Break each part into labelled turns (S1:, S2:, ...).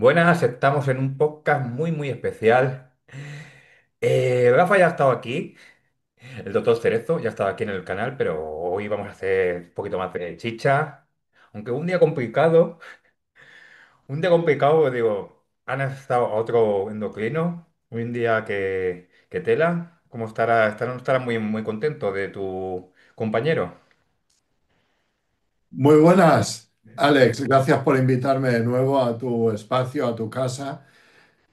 S1: Buenas, estamos en un podcast muy especial. Rafa ya ha estado aquí, el doctor Cerezo ya ha estado aquí en el canal, pero hoy vamos a hacer un poquito más de chicha. Aunque un día complicado, digo, han estado a otro endocrino, un día que tela. ¿Cómo estará muy contento de tu compañero?
S2: Muy buenas, Alex. Gracias por invitarme de nuevo a tu espacio, a tu casa.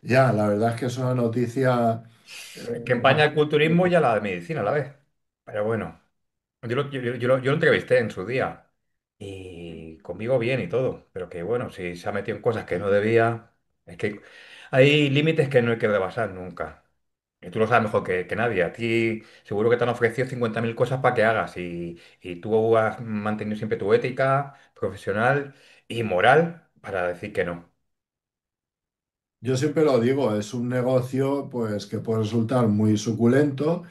S2: Ya, la verdad es que es una noticia.
S1: Es que empaña el culturismo y a la medicina a la vez. Pero bueno. Yo lo entrevisté en su día y conmigo bien y todo, pero que bueno, si se ha metido en cosas que no debía, es que hay límites que no hay que rebasar nunca. Y tú lo sabes mejor que nadie. A ti seguro que te han ofrecido 50.000 cosas para que hagas y tú has mantenido siempre tu ética profesional y moral para decir que no.
S2: Yo siempre lo digo, es un negocio pues que puede resultar muy suculento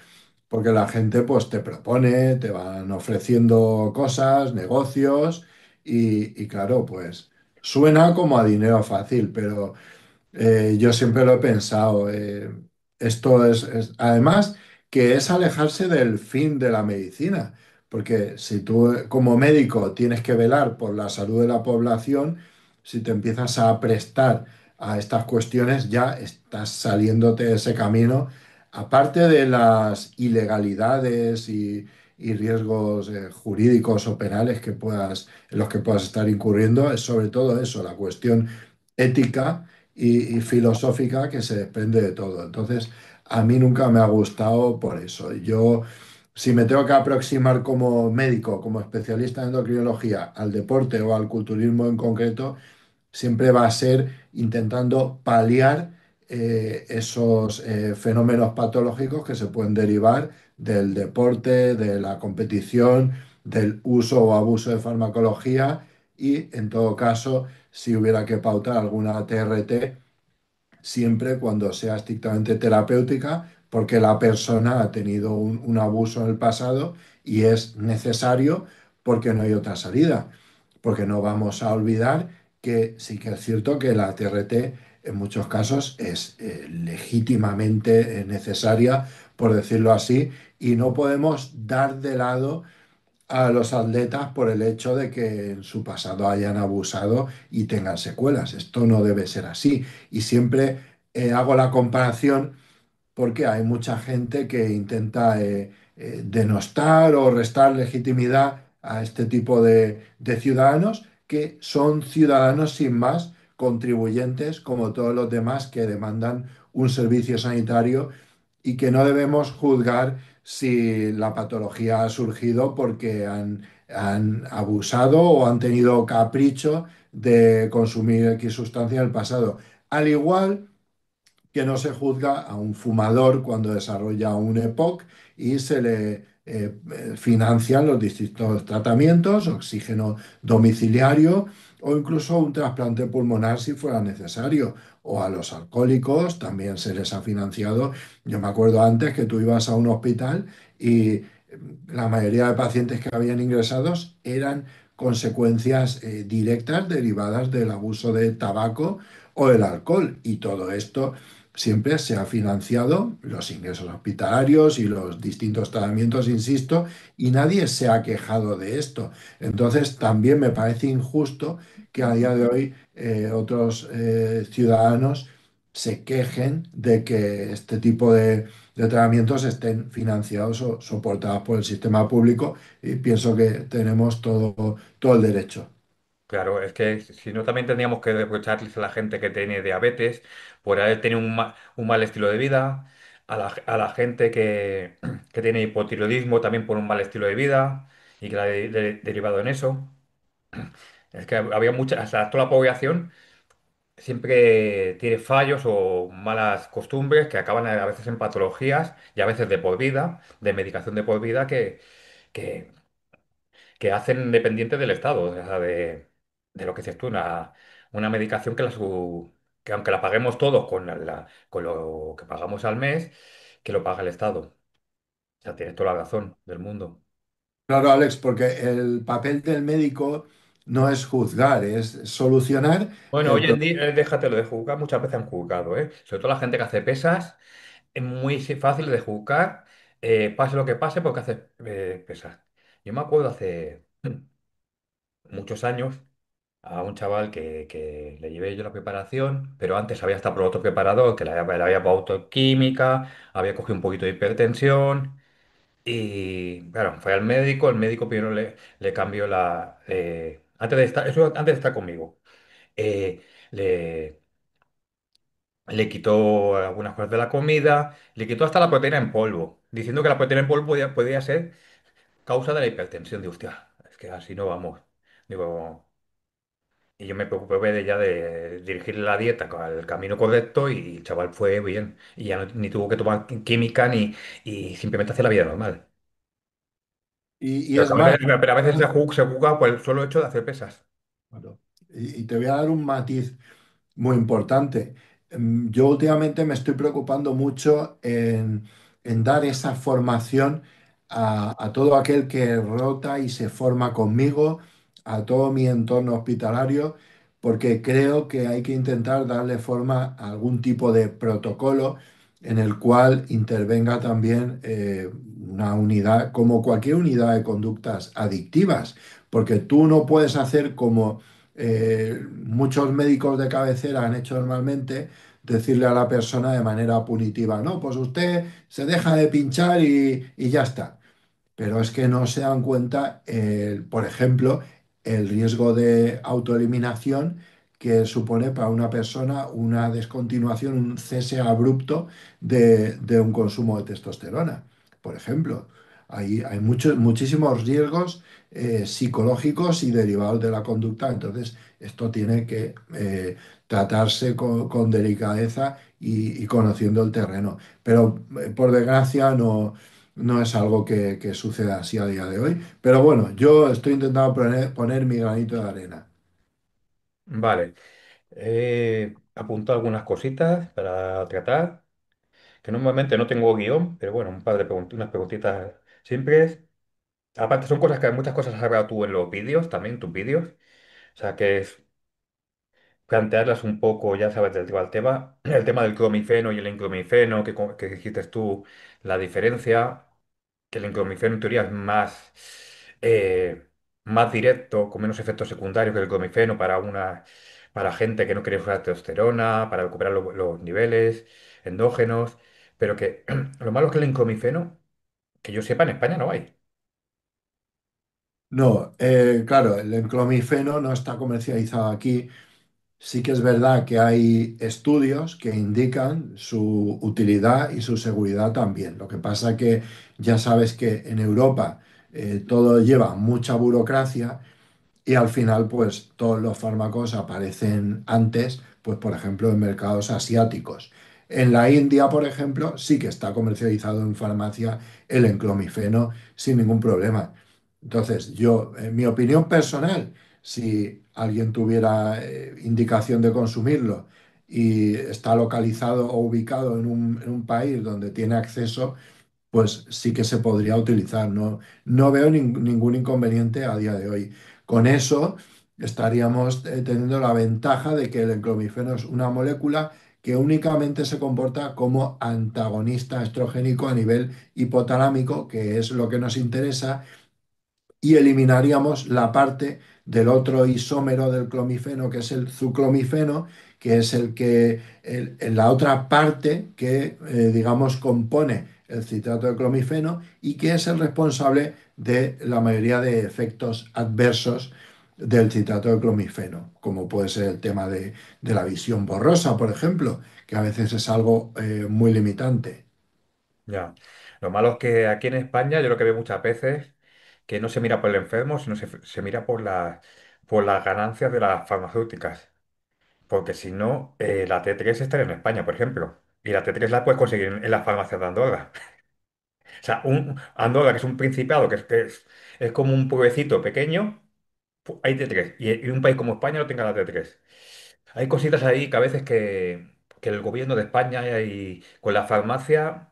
S2: porque la gente pues te propone, te van ofreciendo cosas, negocios y claro, pues suena como a dinero fácil, pero yo siempre lo he pensado. Esto además, que es alejarse del fin de la medicina, porque si tú como médico tienes que velar por la salud de la población, si te empiezas a prestar a estas cuestiones, ya estás saliéndote de ese camino. Aparte de las ilegalidades y riesgos jurídicos o penales en los que puedas estar incurriendo, es sobre todo eso, la cuestión ética y filosófica que se desprende de todo. Entonces, a mí nunca me ha gustado por eso. Yo, si me tengo que aproximar como médico, como especialista en endocrinología, al deporte o al culturismo en concreto, siempre va a ser intentando paliar esos fenómenos patológicos que se pueden derivar del deporte, de la competición, del uso o abuso de farmacología y, en todo caso, si hubiera que pautar alguna TRT, siempre cuando sea estrictamente terapéutica, porque la persona ha tenido un abuso en el pasado y es necesario porque no hay otra salida. Porque no vamos a olvidar que sí que es cierto que la TRT en muchos casos es legítimamente necesaria, por decirlo así, y no podemos dar de lado a los atletas por el hecho de que en su pasado hayan abusado y tengan secuelas. Esto no debe ser así. Y siempre hago la comparación porque hay mucha gente que intenta denostar o restar legitimidad a este tipo de ciudadanos que son ciudadanos sin más, contribuyentes como todos los demás que demandan un servicio sanitario y que no debemos juzgar si la patología ha surgido porque han abusado o han tenido capricho de consumir X sustancia en el pasado. Al igual que no se juzga a un fumador cuando desarrolla un EPOC y se le financian los distintos tratamientos, oxígeno domiciliario o incluso un trasplante pulmonar si fuera necesario. O a los alcohólicos también se les ha financiado. Yo me acuerdo antes que tú ibas a un hospital y la mayoría de pacientes que habían ingresados eran consecuencias directas derivadas del abuso de tabaco o el alcohol. Y todo esto siempre se ha financiado, los ingresos hospitalarios y los distintos tratamientos, insisto, y nadie se ha quejado de esto. Entonces, también me parece injusto que a día de hoy otros ciudadanos se quejen de que este tipo de tratamientos estén financiados o soportados por el sistema público y pienso que tenemos todo el derecho.
S1: Claro, es que si no también tendríamos que reprocharles a la gente que tiene diabetes por haber tenido un mal estilo de vida, a la gente que tiene hipotiroidismo también por un mal estilo de vida y que la ha derivado en eso. Es que había mucha, o sea, toda la población siempre tiene fallos o malas costumbres que acaban a veces en patologías y a veces de por vida, de medicación de por vida que que hacen dependiente del Estado, o sea, de lo que dices tú, una medicación que aunque la paguemos todos con lo que pagamos al mes, que lo paga el Estado. O sea, tienes toda la razón del mundo.
S2: Claro, Alex, porque el papel del médico no es juzgar, es solucionar
S1: Bueno,
S2: el
S1: hoy en
S2: problema.
S1: día, déjatelo de juzgar, muchas veces han juzgado, ¿eh? Sobre todo la gente que hace pesas, es muy fácil de juzgar, pase lo que pase, porque hace pesas. Yo me acuerdo hace muchos años a un chaval que le llevé yo la preparación, pero antes había estado por otro preparador que le había probado autoquímica, había cogido un poquito de hipertensión y, claro, fue al médico, el médico primero le cambió antes de estar, eso antes de estar conmigo, eh, le, le quitó algunas cosas de la comida, le quitó hasta la proteína en polvo, diciendo que la proteína en polvo podía ser causa de la hipertensión. Digo, hostia, es que así no vamos. Digo, y yo me preocupé de dirigirle la dieta al camino correcto y el chaval fue bien. Y ya ni tuvo que tomar química y simplemente hacía la vida normal.
S2: Y
S1: Pero
S2: es
S1: a veces,
S2: más,
S1: pero a veces se juzga por el solo hecho de hacer pesas.
S2: claro, y te voy a dar un matiz muy importante. Yo últimamente me estoy preocupando mucho en dar esa formación a todo aquel que rota y se forma conmigo, a todo mi entorno hospitalario, porque creo que hay que intentar darle forma a algún tipo de protocolo en el cual intervenga también una unidad, como cualquier unidad de conductas adictivas, porque tú no puedes hacer como muchos médicos de cabecera han hecho normalmente, decirle a la persona de manera punitiva, no, pues usted se deja de pinchar y ya está. Pero es que no se dan cuenta, por ejemplo, el riesgo de autoeliminación que supone para una persona una descontinuación, un cese abrupto de un consumo de testosterona. Por ejemplo, hay muchísimos riesgos psicológicos y derivados de la conducta. Entonces, esto tiene que tratarse con delicadeza y conociendo el terreno. Pero, por desgracia, no es algo que suceda así a día de hoy, pero bueno, yo estoy intentando poner mi granito de arena.
S1: Vale. He apuntado algunas cositas para tratar, que normalmente no tengo guión, pero bueno, un par de unas preguntitas simples. Aparte, son cosas que muchas cosas has hablado tú en los vídeos, también en tus vídeos. O sea, que es plantearlas un poco, ya sabes, del tema al tema. El tema del clomifeno y el enclomifeno, que dijiste tú, la diferencia, que el enclomifeno en teoría es más directo, con menos efectos secundarios que el clomifeno para gente que no quiere usar testosterona, para recuperar los niveles endógenos, pero que lo malo es que el enclomifeno, que yo sepa, en España no hay.
S2: No, claro, el enclomifeno no está comercializado aquí. Sí que es verdad que hay estudios que indican su utilidad y su seguridad también. Lo que pasa que ya sabes que en Europa todo lleva mucha burocracia. Y al final, pues todos los fármacos aparecen antes, pues por ejemplo, en mercados asiáticos. En la India, por ejemplo, sí que está comercializado en farmacia el enclomifeno sin ningún problema. Entonces, yo, en mi opinión personal, si alguien tuviera indicación de consumirlo y está localizado o ubicado en un país donde tiene acceso, pues sí que se podría utilizar. No, no veo ningún inconveniente a día de hoy. Con eso estaríamos teniendo la ventaja de que el enclomifeno es una molécula que únicamente se comporta como antagonista estrogénico a nivel hipotalámico, que es lo que nos interesa, y eliminaríamos la parte del otro isómero del clomifeno, que es el zuclomifeno, que es la otra parte que, digamos, compone el citrato de clomifeno y que es el responsable de la mayoría de efectos adversos del citrato de clomifeno, como puede ser el tema de la visión borrosa, por ejemplo, que a veces es algo muy limitante.
S1: Ya. Lo malo es que aquí en España yo lo que veo muchas veces que no se mira por el enfermo, sino se mira por las ganancias de las farmacéuticas. Porque si no, la T3 estaría en España, por ejemplo. Y la T3 la puedes conseguir en las farmacias de Andorra. O sea, Andorra, que es un principado, que es como un pueblecito pequeño, hay T3. Y un país como España no tenga la T3. Hay cositas ahí que a veces que el gobierno de España y con la farmacia.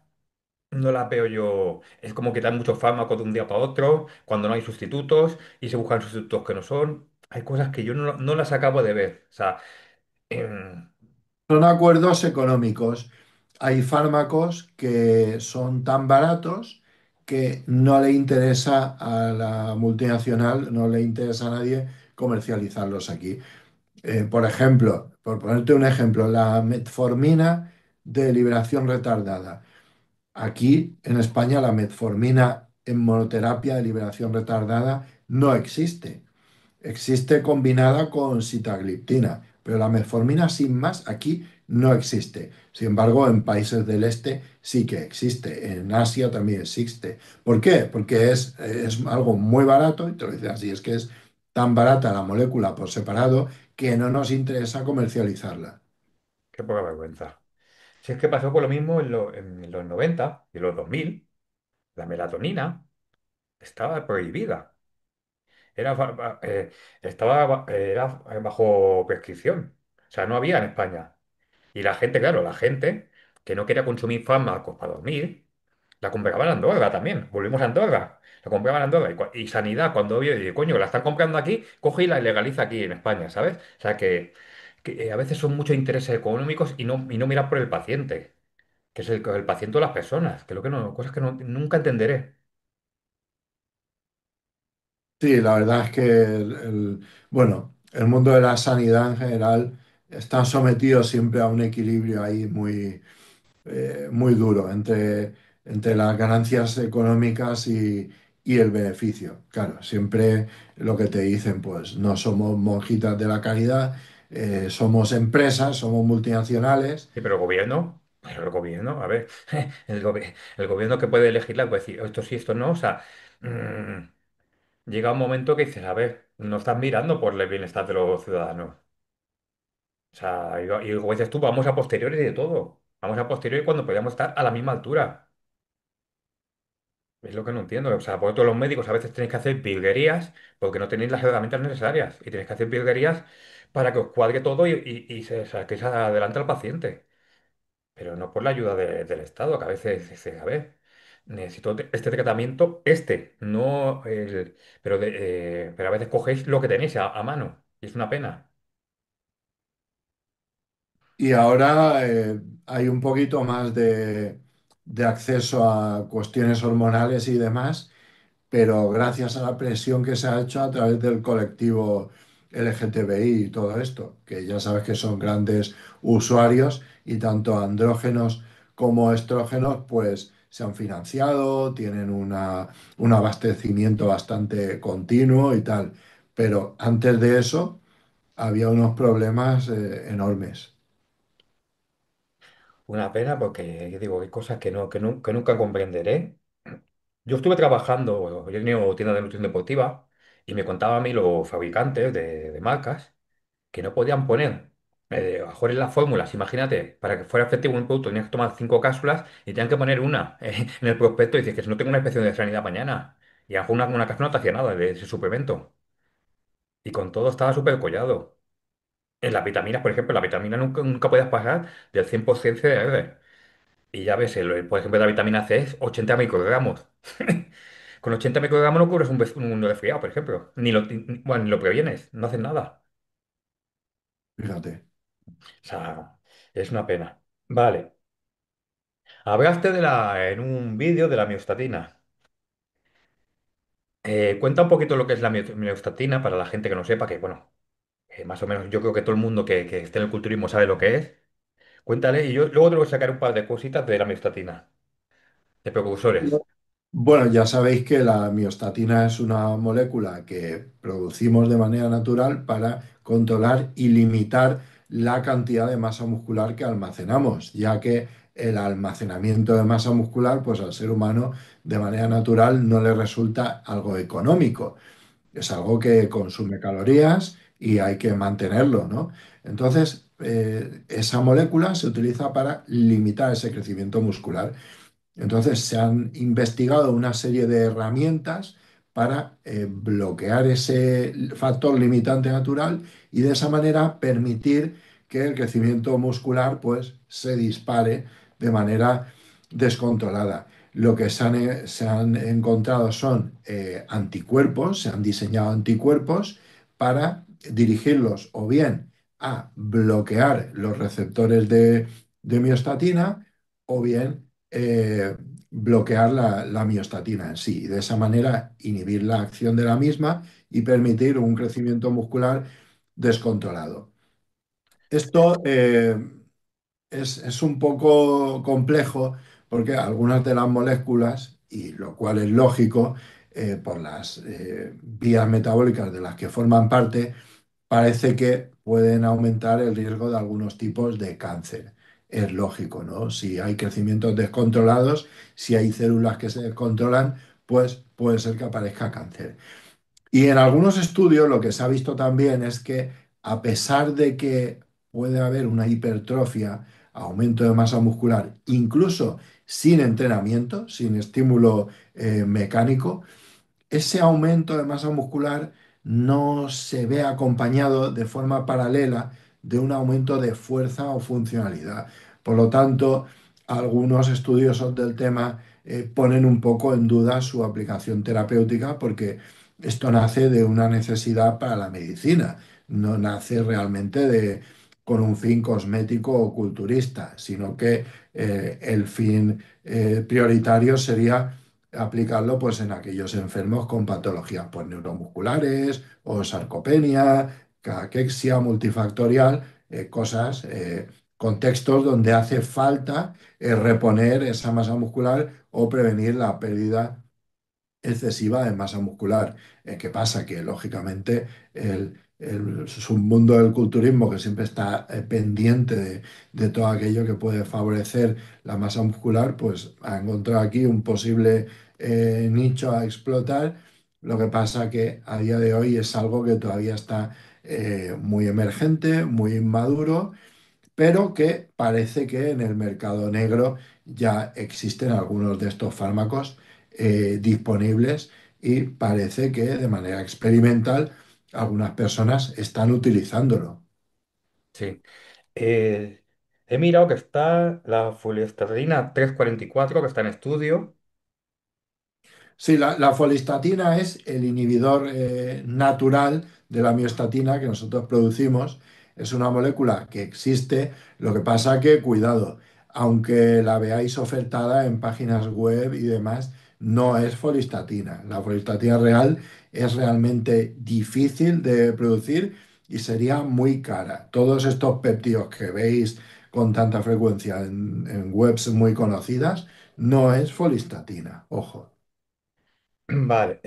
S1: No la veo yo. Es como quitar muchos fármacos de un día para otro, cuando no hay sustitutos y se buscan sustitutos que no son. hay cosas que yo no las acabo de ver. O sea, em,
S2: Son acuerdos económicos. Hay fármacos que son tan baratos que no le interesa a la multinacional, no le interesa a nadie comercializarlos aquí. Por ejemplo, por ponerte un ejemplo, la metformina de liberación retardada. Aquí en España la metformina en monoterapia de liberación retardada no existe. Existe combinada con sitagliptina, pero la metformina sin más aquí no existe. Sin embargo, en países del este sí que existe, en Asia también existe. ¿Por qué? Porque es algo muy barato, y te lo dice así, es que es tan barata la molécula por separado que no nos interesa comercializarla.
S1: qué poca vergüenza. Si es que pasó con lo mismo en los 90 y los 2000, la melatonina estaba prohibida. Era, era bajo prescripción. O sea, no había en España. Y la gente, claro, la gente que no quería consumir fármacos para dormir, la compraba en Andorra también. Volvimos a Andorra. La compraba en Andorra. Y Sanidad, cuando vio, y coño, la están comprando aquí, coge y la legaliza aquí en España, ¿sabes? O sea, que a veces son muchos intereses económicos y no mirar por el paciente, que es el paciente o las personas, que es lo que no, cosas que nunca entenderé.
S2: Sí, la verdad es que bueno, el mundo de la sanidad en general está sometido siempre a un equilibrio ahí muy duro entre las ganancias económicas y el beneficio. Claro, siempre lo que te dicen, pues no somos monjitas de la caridad, somos empresas, somos multinacionales.
S1: Sí, pero el gobierno, a ver, el gobierno que puede legislar, puede decir esto sí, esto no, o sea, mm, llega un momento que dices, a ver, no estás mirando por el bienestar de los ciudadanos. O sea, y como dices tú, vamos a posteriori de todo. Vamos a posteriori cuando podríamos estar a la misma altura. Es lo que no entiendo. O sea, por todos los médicos a veces tenéis que hacer virguerías porque no tenéis las herramientas necesarias. Y tenéis que hacer virguerías para que os cuadre todo y saquéis adelante al paciente. Pero no por la ayuda del Estado, que a veces dice, a ver, necesito este tratamiento, no el... Pero a veces cogéis lo que tenéis a mano. Y es una pena.
S2: Y ahora hay un poquito más de acceso a cuestiones hormonales y demás, pero gracias a la presión que se ha hecho a través del colectivo LGTBI y todo esto, que ya sabes que son grandes usuarios y tanto andrógenos como estrógenos, pues se han financiado, tienen un abastecimiento bastante continuo y tal. Pero antes de eso había unos problemas enormes.
S1: Una pena porque, yo digo, hay cosas que nunca comprenderé. Yo estuve trabajando, yo tenía tienda de nutrición deportiva y me contaban a mí los fabricantes de marcas que no podían poner a lo mejor en las fórmulas. Imagínate, para que fuera efectivo un producto tenías que tomar 5 cápsulas y tenían que poner una en el prospecto y dices que si no tengo una inspección de sanidad mañana. Y a lo mejor una cápsula no te hacía nada de ese suplemento. Y con todo estaba súper collado. En las vitaminas, por ejemplo, la vitamina nunca podías pasar del 100% CDR. Y ya ves, por ejemplo, la vitamina C es 80 microgramos. Con 80 microgramos no cubres un resfriado, por ejemplo. Bueno, ni lo previenes, no haces nada.
S2: Fíjate.
S1: O sea, es una pena. Vale. Hablaste en un vídeo de la miostatina. Cuenta un poquito lo que es la miostatina para la gente que no sepa, que bueno, más o menos yo creo que todo el mundo que esté en el culturismo sabe lo que es. Cuéntale y yo luego te voy a sacar un par de cositas de la miostatina, de precursores.
S2: Bueno, ya sabéis que la miostatina es una molécula que producimos de manera natural para controlar y limitar la cantidad de masa muscular que almacenamos, ya que el almacenamiento de masa muscular, pues al ser humano de manera natural no le resulta algo económico. Es algo que consume calorías y hay que mantenerlo, ¿no? Entonces, esa molécula se utiliza para limitar ese crecimiento muscular. Entonces se han investigado una serie de herramientas para bloquear ese factor limitante natural y de esa manera permitir que el crecimiento muscular pues se dispare de manera descontrolada. Lo que se han encontrado son anticuerpos, se han diseñado anticuerpos para dirigirlos o bien a bloquear los receptores de miostatina o bien bloquear la miostatina en sí. Y de esa manera inhibir la acción de la misma y permitir un crecimiento muscular descontrolado. Esto es un poco complejo porque algunas de las moléculas, y lo cual es lógico, por las vías metabólicas de las que forman parte, parece que pueden aumentar el riesgo de algunos tipos de cáncer. Es lógico, ¿no? Si hay crecimientos descontrolados, si hay células que se descontrolan, pues puede ser que aparezca cáncer. Y en algunos estudios lo que se ha visto también es que a pesar de que puede haber una hipertrofia, aumento de masa muscular, incluso sin entrenamiento, sin estímulo mecánico, ese aumento de masa muscular no se ve acompañado de forma paralela de un aumento de fuerza o funcionalidad. Por lo tanto, algunos estudiosos del tema ponen un poco en duda su aplicación terapéutica porque esto nace de una necesidad para la medicina, no nace realmente con un fin cosmético o culturista, sino que el fin prioritario sería aplicarlo pues en aquellos enfermos con patologías pues, neuromusculares o sarcopenia, caquexia multifactorial, cosas, contextos donde hace falta reponer esa masa muscular o prevenir la pérdida excesiva de masa muscular. ¿Qué pasa? Que lógicamente el submundo del culturismo, que siempre está pendiente de todo aquello que puede favorecer la masa muscular, pues ha encontrado aquí un posible nicho a explotar. Lo que pasa que a día de hoy es algo que todavía está muy emergente, muy inmaduro, pero que parece que en el mercado negro ya existen algunos de estos fármacos disponibles y parece que de manera experimental algunas personas están utilizándolo.
S1: Sí. Eh, He mirado que está la foliestatina 344 que está en estudio.
S2: Sí, la folistatina es el inhibidor natural de la miostatina que nosotros producimos. Es una molécula que existe, lo que pasa que, cuidado, aunque la veáis ofertada en páginas web y demás, no es folistatina. La folistatina real es realmente difícil de producir y sería muy cara. Todos estos péptidos que veis con tanta frecuencia en webs muy conocidas, no es folistatina, ojo.
S1: Vale,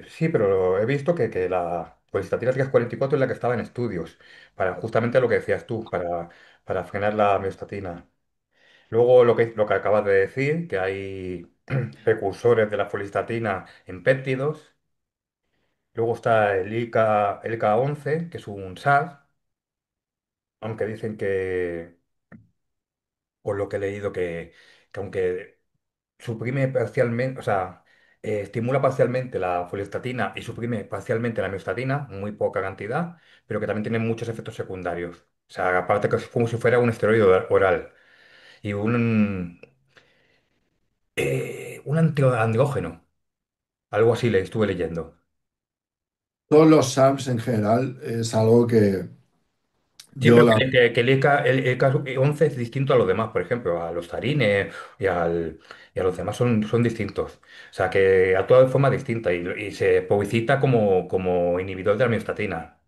S1: sí, pero he visto que la foliestatina 344 es la que estaba en estudios, para justamente lo que decías tú, para frenar la miostatina. Luego lo que acabas de decir, que hay precursores de la foliestatina en péptidos. Luego está el IK11, que es un SAR, aunque dicen que, por lo que he leído, que aunque suprime parcialmente, o sea, estimula parcialmente la foliestatina y suprime parcialmente la miostatina, muy poca cantidad, pero que también tiene muchos efectos secundarios. O sea, aparte que es como si fuera un esteroide oral y un antiandrógeno, algo así le estuve leyendo.
S2: Todos los SARMs en general es algo que
S1: Sí,
S2: yo
S1: pero
S2: la
S1: que el EK11 es distinto a los demás, por ejemplo, a los tarines y a los demás son distintos. O sea, que actúa de forma distinta y se publicita como inhibidor de la miostatina.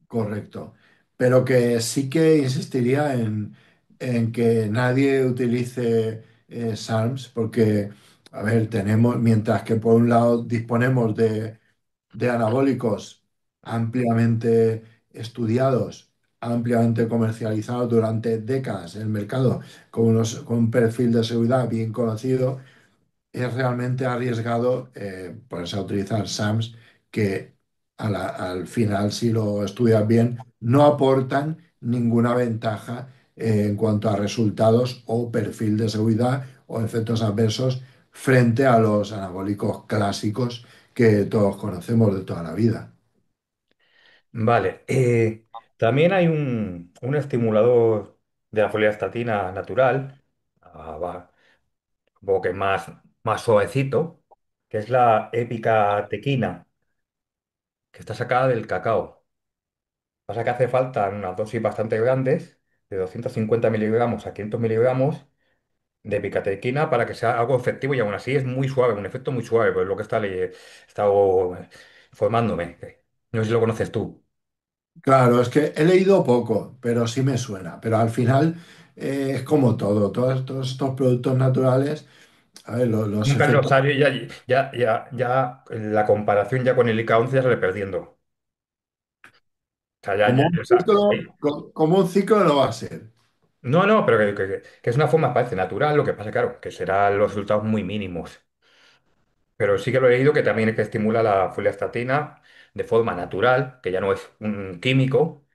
S2: correcto, pero que sí que insistiría en que nadie utilice SARMs porque, a ver, tenemos, mientras que por un lado disponemos de anabólicos ampliamente estudiados, ampliamente comercializados durante décadas en el mercado, con un perfil de seguridad bien conocido, es realmente arriesgado ponerse a utilizar SAMs que al final, si lo estudias bien, no aportan ninguna ventaja en cuanto a resultados o perfil de seguridad o efectos adversos frente a los anabólicos clásicos que todos conocemos de toda la vida.
S1: Vale. También hay un estimulador de la foliastatina natural, un poco que más suavecito, que es la epicatequina. que está sacada del cacao. Pasa que hace falta unas dosis bastante grandes, de 250 miligramos a 500 miligramos de picatequina para que sea algo efectivo y aún así es muy suave, un efecto muy suave, pues es lo que he estado informándome. No sé si lo conoces tú.
S2: Claro, es que he leído poco, pero sí me suena. Pero al final es como todo, todos estos productos naturales, a ver, los
S1: Nunca lo
S2: efectos,
S1: sabe, ya la comparación ya con el ICA-11 ya se va perdiendo. O sea,
S2: como un
S1: o sea,
S2: ciclo, como un ciclo no va a ser.
S1: no, no, pero que es una forma, parece natural, lo que pasa, claro, que serán los resultados muy mínimos. Pero sí que lo he leído que también es que estimula la foliastatina de forma natural, que ya no es un químico.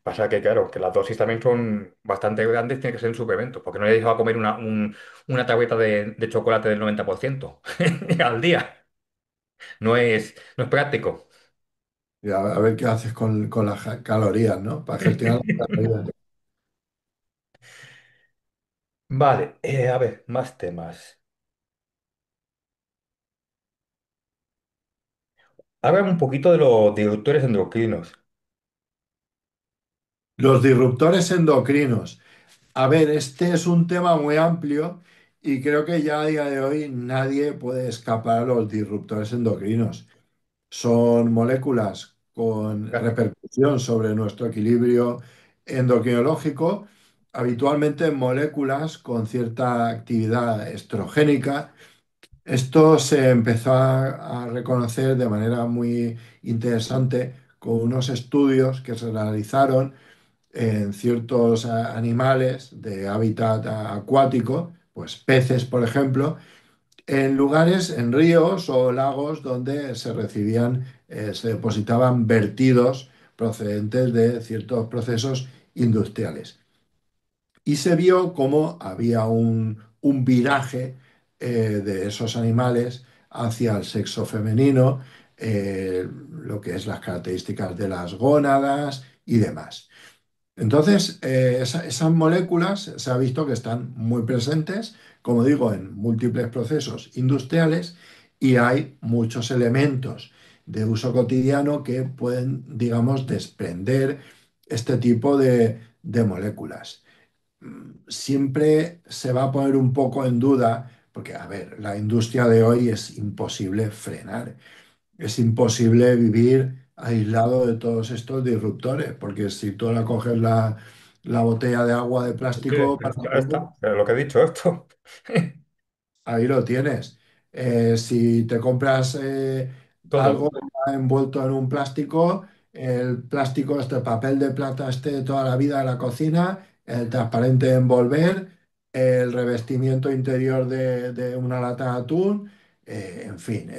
S1: Pasa que, claro, que las dosis también son bastante grandes, tiene que ser en suplementos, porque no le va a comer una tableta de chocolate del 90% al día. No es práctico.
S2: Y a ver qué haces con las calorías, ¿no? Para gestionar las calorías.
S1: Vale, a ver, más temas. Háblame un poquito de los disruptores endocrinos.
S2: Los disruptores endocrinos. A ver, este es un tema muy amplio y creo que ya a día de hoy nadie puede escapar a los disruptores endocrinos. Son moléculas con repercusión sobre nuestro equilibrio endocrinológico, habitualmente moléculas con cierta actividad estrogénica. Esto se empezó a reconocer de manera muy interesante con unos estudios que se realizaron en ciertos animales de hábitat acuático, pues peces, por ejemplo, en lugares, en ríos o lagos donde se recibían, se depositaban vertidos procedentes de ciertos procesos industriales. Y se vio cómo había un viraje de esos animales hacia el sexo femenino, lo que es las características de las gónadas y demás. Entonces, esas moléculas se ha visto que están muy presentes, como digo, en múltiples procesos industriales y hay muchos elementos de uso cotidiano que pueden, digamos, desprender este tipo de moléculas. Siempre se va a poner un poco en duda, porque, a ver, la industria de hoy es imposible frenar. Es imposible vivir aislado de todos estos disruptores, porque si tú ahora coges la botella de agua de plástico para
S1: Ya
S2: zumo,
S1: está, pero lo que he dicho esto.
S2: ahí lo tienes. Si te compras algo
S1: Todo.
S2: que va envuelto en un plástico, el plástico, este papel de plata este de toda la vida de la cocina, el transparente de envolver, el revestimiento interior de una lata de atún, en fin,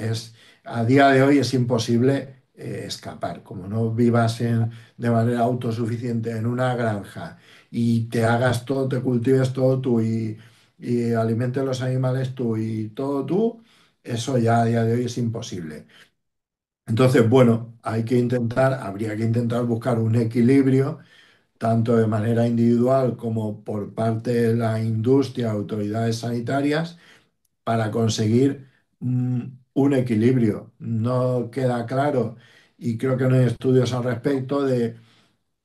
S2: a día de hoy es imposible escapar. Como no vivas de manera autosuficiente en una granja y te hagas todo, te cultives todo tú y alimentes los animales tú y todo tú, eso ya a día de hoy es imposible. Entonces, bueno, habría que intentar buscar un equilibrio, tanto de manera individual como por parte de la industria, autoridades sanitarias, para conseguir un equilibrio. No queda claro, y creo que no hay estudios al respecto, de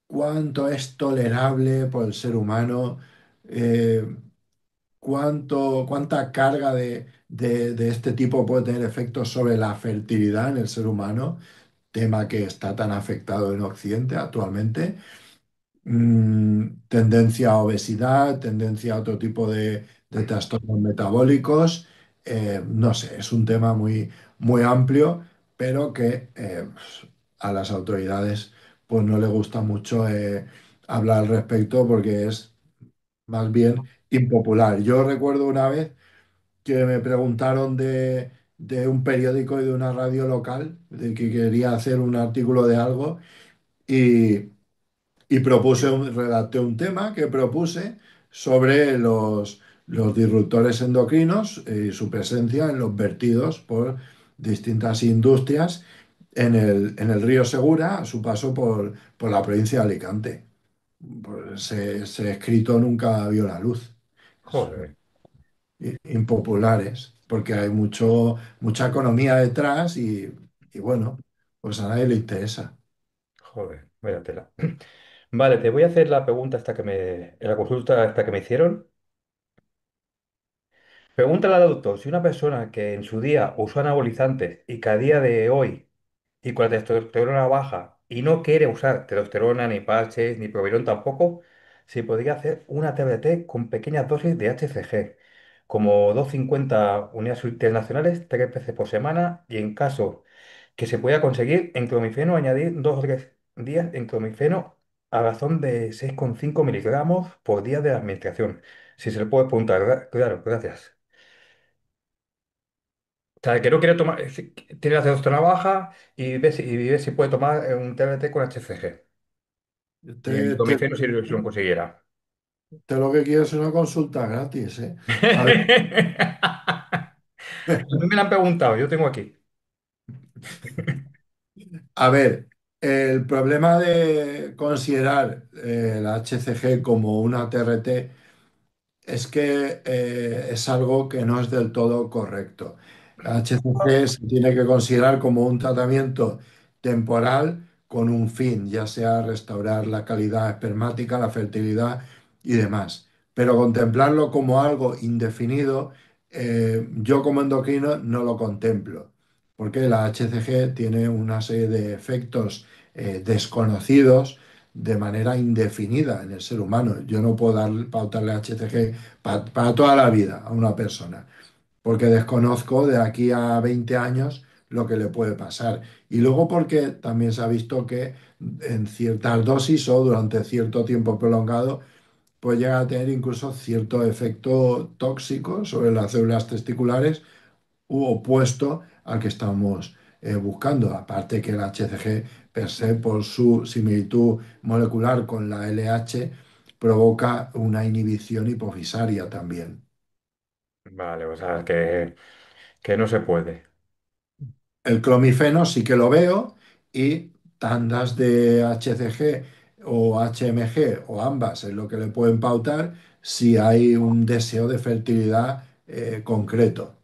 S2: cuánto es tolerable por el ser humano. eh, cuánta carga de este tipo puede tener efectos sobre la fertilidad en el ser humano, tema que está tan afectado en Occidente actualmente. Tendencia a obesidad, tendencia a otro tipo de trastornos metabólicos. No sé, es un tema muy, muy amplio, pero que a las autoridades pues no le gusta mucho hablar al respecto porque es más bien impopular. Yo recuerdo una vez que me preguntaron de un periódico y de una radio local, de que quería hacer un artículo de algo y, y redacté un tema que propuse sobre los disruptores endocrinos y su presencia en los vertidos por distintas industrias en el río Segura a su paso por la provincia de Alicante. Pues ese escrito nunca vio la luz.
S1: Joder.
S2: Impopulares, porque hay mucha economía detrás y bueno, Pues a nadie le interesa.
S1: Joder, vaya tela. Vale, te voy a hacer la pregunta esta que me, la consulta esta que me hicieron. Pregúntale al doctor si una persona que en su día usó anabolizantes y que a día de hoy y con la testosterona baja y no quiere usar testosterona, ni parches, ni provirón tampoco, se podría hacer una TBT con pequeñas dosis de HCG, como 250 unidades internacionales, 3 veces por semana, y en caso que se pueda conseguir en clomifeno, añadir 2 o 3 días en clomifeno a razón de 6,5 miligramos por día de administración. Si se le puede preguntar, claro, gracias. O sea, que no quiere tomar, tiene la testosterona baja y ve si puede tomar un TBT con HCG. Y en
S2: Te, te-
S1: clomifeno si lo consiguiera.
S2: te lo que quiero es una consulta gratis, ¿eh? A ver,
S1: A mí me la han preguntado, yo tengo aquí.
S2: a ver, el problema de considerar el HCG como una TRT es que es algo que no es del todo correcto. HCG se tiene que considerar como un tratamiento temporal con un fin, ya sea restaurar la calidad espermática, la fertilidad y demás. Pero contemplarlo como algo indefinido, yo como endocrino no lo contemplo, porque la HCG tiene una serie de efectos desconocidos de manera indefinida en el ser humano. Yo no puedo pautarle HCG para toda la vida a una persona, porque desconozco de aquí a 20 años lo que le puede pasar. Y luego porque también se ha visto que en ciertas dosis o durante cierto tiempo prolongado puede llegar a tener incluso cierto efecto tóxico sobre las células testiculares u opuesto al que estamos buscando. Aparte que el HCG per se, por su similitud molecular con la LH, provoca una inhibición hipofisaria también.
S1: Vale, o sea, que no se puede.
S2: El clomifeno sí que lo veo y tandas de HCG o HMG o ambas es lo que le pueden pautar si hay un deseo de fertilidad concreto.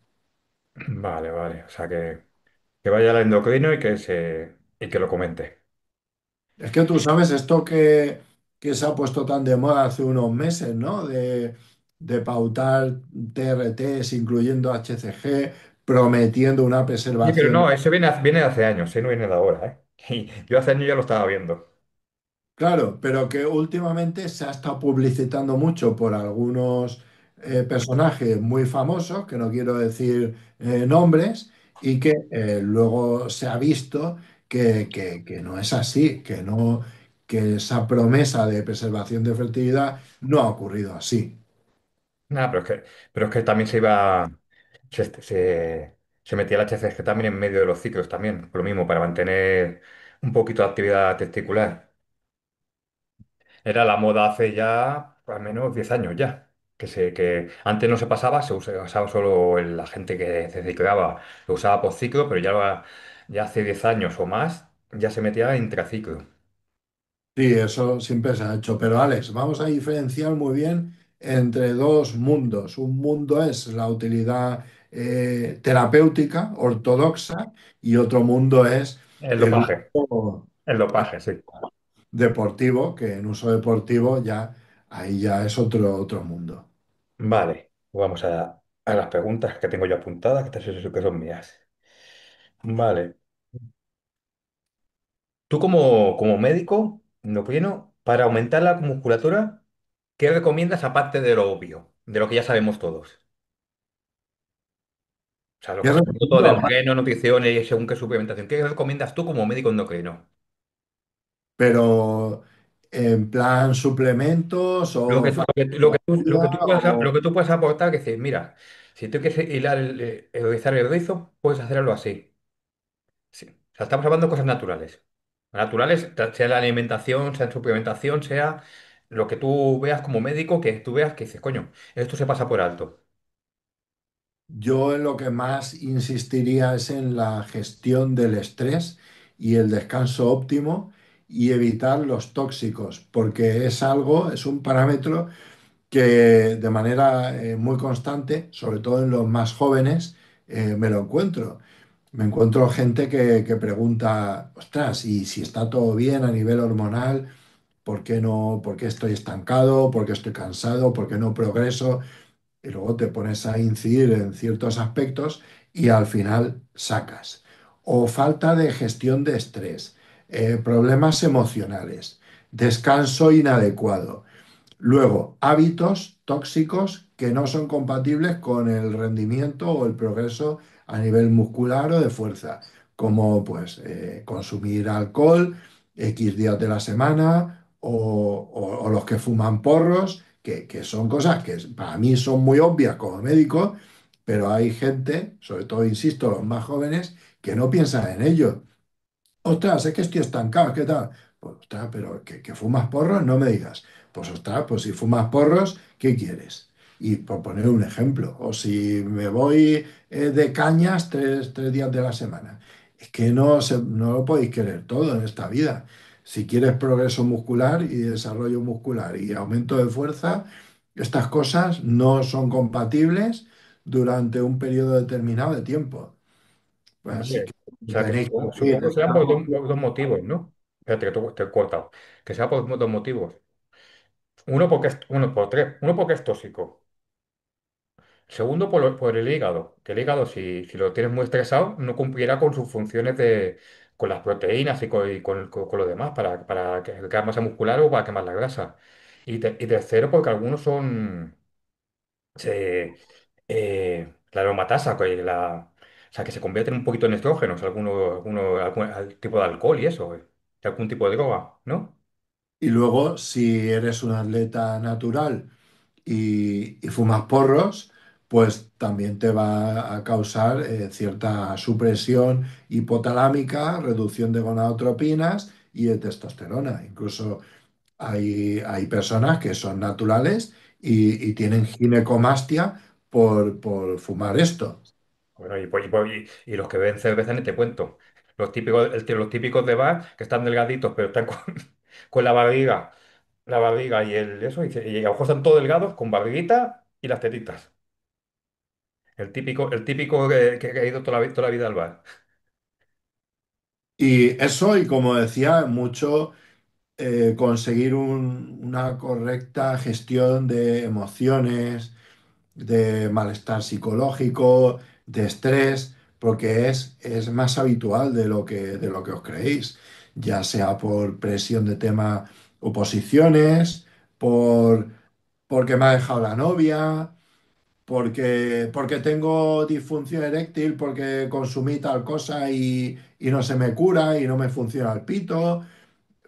S1: Vale, vale. O sea, que vaya al endocrino y que lo comente.
S2: Es que tú sabes esto que se ha puesto tan de moda hace unos meses, ¿no? De pautar TRTs, incluyendo HCG, prometiendo una
S1: Sí, pero
S2: preservación.
S1: no, ese viene de hace años, no viene de ahora, ¿eh? Y yo hace años ya lo estaba viendo.
S2: Claro, pero que últimamente se ha estado publicitando mucho por algunos personajes muy famosos, que no quiero decir nombres, y que luego se ha visto que no es así, que no, que esa promesa de preservación de fertilidad no ha ocurrido así.
S1: Nada, pero es que también se metía el HCG también en medio de los ciclos también, por lo mismo, para mantener un poquito de actividad testicular. Era la moda hace ya al menos 10 años ya. Que antes no se pasaba, se usaba solo la gente que se ciclaba, lo usaba por ciclo, pero ya hace 10 años o más ya se metía intraciclo.
S2: Sí, eso siempre se ha hecho. Pero Alex, vamos a diferenciar muy bien entre dos mundos. Un mundo es la utilidad terapéutica, ortodoxa, y otro mundo es
S1: El
S2: el
S1: dopaje,
S2: uso
S1: el dopaje, sí.
S2: deportivo, que en uso deportivo ya ahí ya es otro mundo.
S1: Vale, vamos a las preguntas que tengo yo apuntadas, que estas sí que son mías. Vale. Tú como médico endocrino, para aumentar la musculatura, ¿qué recomiendas aparte de lo obvio, de lo que ya sabemos todos? O sea, lo
S2: ¿Qué
S1: que sabemos todo
S2: recomiendo
S1: de
S2: aparte?
S1: entreno, nutrición y según qué suplementación. ¿Qué recomiendas tú como médico endocrino?
S2: Pero en plan suplementos
S1: Lo que
S2: o
S1: tú, lo que, lo que tú, lo
S2: farmacología
S1: que tú puedas, lo
S2: o
S1: que tú puedas aportar, que decir, mira, si tú quieres hilar realizar el rizo, puedes hacerlo así. Sí. O sea, estamos hablando de cosas naturales. Naturales, sea la alimentación, sea en suplementación, sea lo que tú veas como médico, que tú veas que dices, coño, esto se pasa por alto.
S2: yo en lo que más insistiría es en la gestión del estrés y el descanso óptimo y evitar los tóxicos, porque es algo, es un parámetro que de manera muy constante, sobre todo en los más jóvenes, me lo encuentro. me encuentro gente que pregunta, ostras, y si está todo bien a nivel hormonal, ¿por qué no, por qué estoy estancado? ¿Por qué estoy cansado? ¿Por qué no progreso? Y luego te pones a incidir en ciertos aspectos y al final sacas. O falta de gestión de estrés, problemas emocionales, descanso inadecuado. Luego, hábitos tóxicos que no son compatibles con el rendimiento o el progreso a nivel muscular o de fuerza, como pues consumir alcohol X días de la semana o los que fuman porros, que son cosas que para mí son muy obvias como médico, pero hay gente, sobre todo, insisto, los más jóvenes, que no piensan en ello. Ostras, es que estoy estancado, ¿qué tal? Pues, ostras, pero que fumas porros, no me digas. Pues, ostras, pues si fumas porros, ¿qué quieres? Y por poner un ejemplo, o si me voy de cañas tres días de la semana. Es que no lo podéis querer todo en esta vida. Si quieres progreso muscular y desarrollo muscular y aumento de fuerza, estas cosas no son compatibles durante un periodo determinado de tiempo. Pues así
S1: Hombre,
S2: que
S1: o sea, que
S2: tenéis que
S1: supongo que
S2: ir.
S1: serán por dos motivos, ¿no? Espérate, que te he cortado. Que sea por dos motivos. Uno porque es tóxico. Segundo, por el hígado. Que el hígado, si lo tienes muy estresado, no cumplirá con sus funciones con las proteínas y con lo demás, para que crear masa muscular o para quemar la grasa. Y tercero, porque algunos se, la aromatasa, o sea, que se convierten un poquito en estrógenos, algún tipo de alcohol y eso, algún tipo de droga, ¿no?
S2: Y luego, si eres un atleta natural y fumas porros, pues también te va a causar cierta supresión hipotalámica, reducción de gonadotropinas y de testosterona. Incluso hay personas que son naturales y tienen ginecomastia por fumar esto.
S1: Bueno, y los que beben cerveza ni te cuento. Los típicos de bar que están delgaditos, pero están con, con la barriga y a lo mejor están todos delgados, con barriguita y las tetitas. El típico que ha ido toda la vida al bar.
S2: Y eso, y como decía, mucho conseguir una correcta gestión de emociones, de malestar psicológico, de estrés, porque es más habitual de lo que os creéis, ya sea por presión de tema oposiciones, porque me ha dejado la novia, porque tengo disfunción eréctil, porque consumí tal cosa y no se me cura y no me funciona el pito,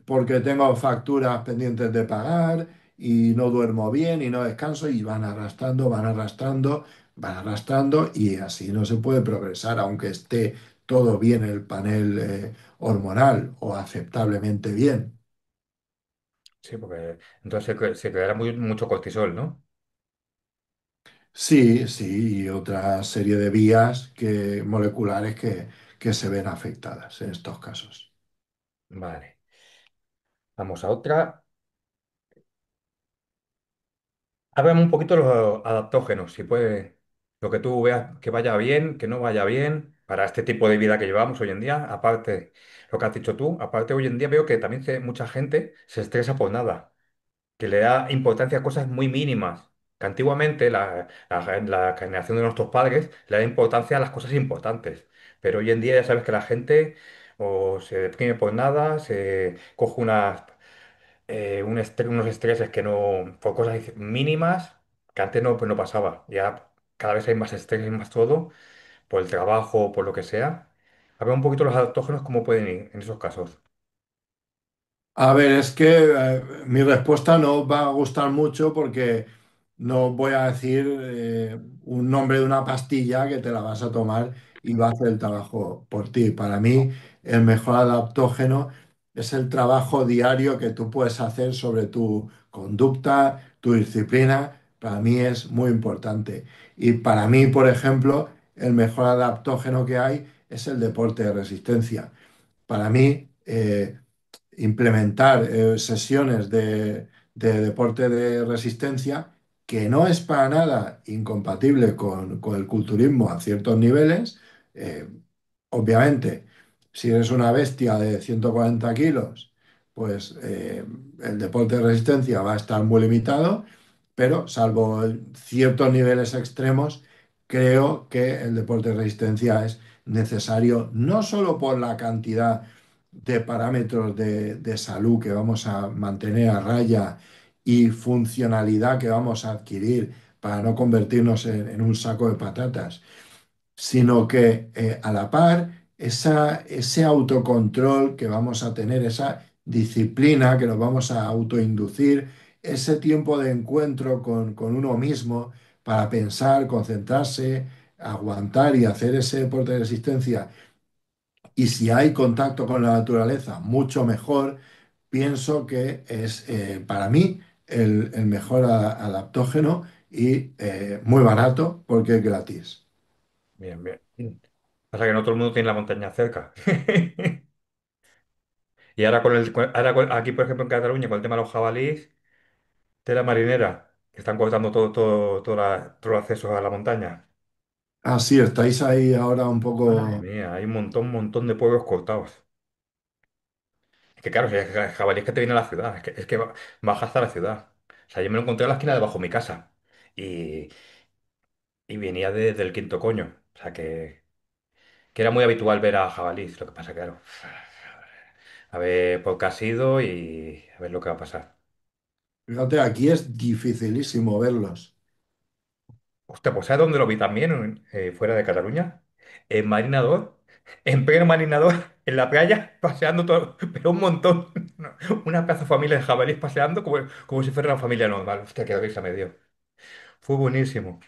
S2: porque tengo facturas pendientes de pagar y no duermo bien y no descanso y van arrastrando, van arrastrando, van arrastrando y así no se puede progresar, aunque esté todo bien el panel hormonal o aceptablemente bien.
S1: Sí, porque entonces se creará mucho cortisol, ¿no?
S2: Sí, sí, y otra serie de vías moleculares que se ven afectadas en estos casos.
S1: Vale. Vamos a otra. Háblame un poquito de los adaptógenos, si puede, lo que tú veas que vaya bien, que no vaya bien, para este tipo de vida que llevamos hoy en día. Aparte, lo que has dicho tú, aparte hoy en día veo que también mucha gente se estresa por nada, que le da importancia a cosas muy mínimas. Que antiguamente la generación de nuestros padres le da importancia a las cosas importantes. Pero hoy en día ya sabes que la gente o se deprime por nada, se coge unos estreses que no, por cosas mínimas, que antes no, pues no pasaba. Ya cada vez hay más estrés y más todo, por el trabajo, por lo que sea. A ver un poquito los adaptógenos, cómo pueden ir en esos casos.
S2: A ver, es que mi respuesta no va a gustar mucho porque no voy a decir un nombre de una pastilla que te la vas a tomar y va a hacer el trabajo por ti. Para mí, el mejor adaptógeno es el trabajo diario que tú puedes hacer sobre tu conducta, tu disciplina. Para mí es muy importante. Y para mí, por ejemplo, el mejor adaptógeno que hay es el deporte de resistencia. Para mí, implementar sesiones de deporte de resistencia, que no es para nada incompatible con el culturismo a ciertos niveles, eh, obviamente, si eres una bestia de 140 kilos, pues el deporte de resistencia va a estar muy limitado, pero salvo ciertos niveles extremos, creo que el deporte de resistencia es necesario no solo por la cantidad de parámetros de salud que vamos a mantener a raya y funcionalidad que vamos a adquirir para no convertirnos en un saco de patatas, sino que a la par ese autocontrol que vamos a tener, esa disciplina que nos vamos a autoinducir, ese tiempo de encuentro con uno mismo para pensar, concentrarse, aguantar y hacer ese deporte de resistencia. Y si hay contacto con la naturaleza, mucho mejor. Pienso que es para mí el mejor adaptógeno y muy barato porque es gratis.
S1: Bien, bien. Pasa que no todo el mundo tiene la montaña cerca. Y ahora aquí, por ejemplo, en Cataluña, con el tema de los jabalíes, tela marinera, que están cortando todo el acceso a la montaña.
S2: Ah, sí, estáis ahí ahora un
S1: Madre
S2: poco.
S1: mía, hay un montón de pueblos cortados. Es que claro, si el jabalí es que te viene a la ciudad, es que baja hasta la ciudad. O sea, yo me lo encontré a la esquina debajo de mi casa y, y venía del quinto coño. O sea, que era muy habitual ver a jabalíes. Lo que pasa, claro, a ver por qué ha sido y a ver lo que va a pasar.
S2: Fíjate, aquí es dificilísimo verlos.
S1: Hostia, pues ¿sabes dónde lo vi también? Fuera de Cataluña. En Marinador, en pleno Marinador, en la playa, paseando todo, pero un montón. Una pedazo de familia de jabalíes paseando como si fuera una familia normal. Hostia, qué risa me dio. Fue buenísimo.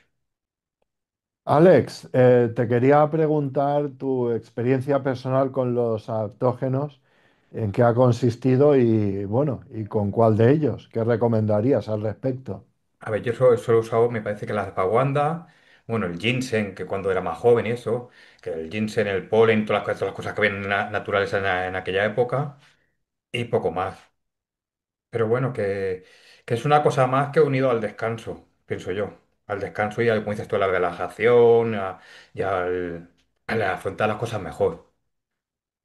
S2: Alex, te quería preguntar tu experiencia personal con los adaptógenos, en qué ha consistido y, bueno, y con cuál de ellos, qué recomendarías al respecto.
S1: A ver, yo solo he usado, me parece que la ashwagandha, bueno, el ginseng, que cuando era más joven y eso, que el ginseng, el polen, todas las cosas que habían naturales en aquella época, y poco más. Pero bueno, que es una cosa más que unido al descanso, pienso yo. Al descanso y, como dices tú, a la relajación y al afrontar las cosas mejor.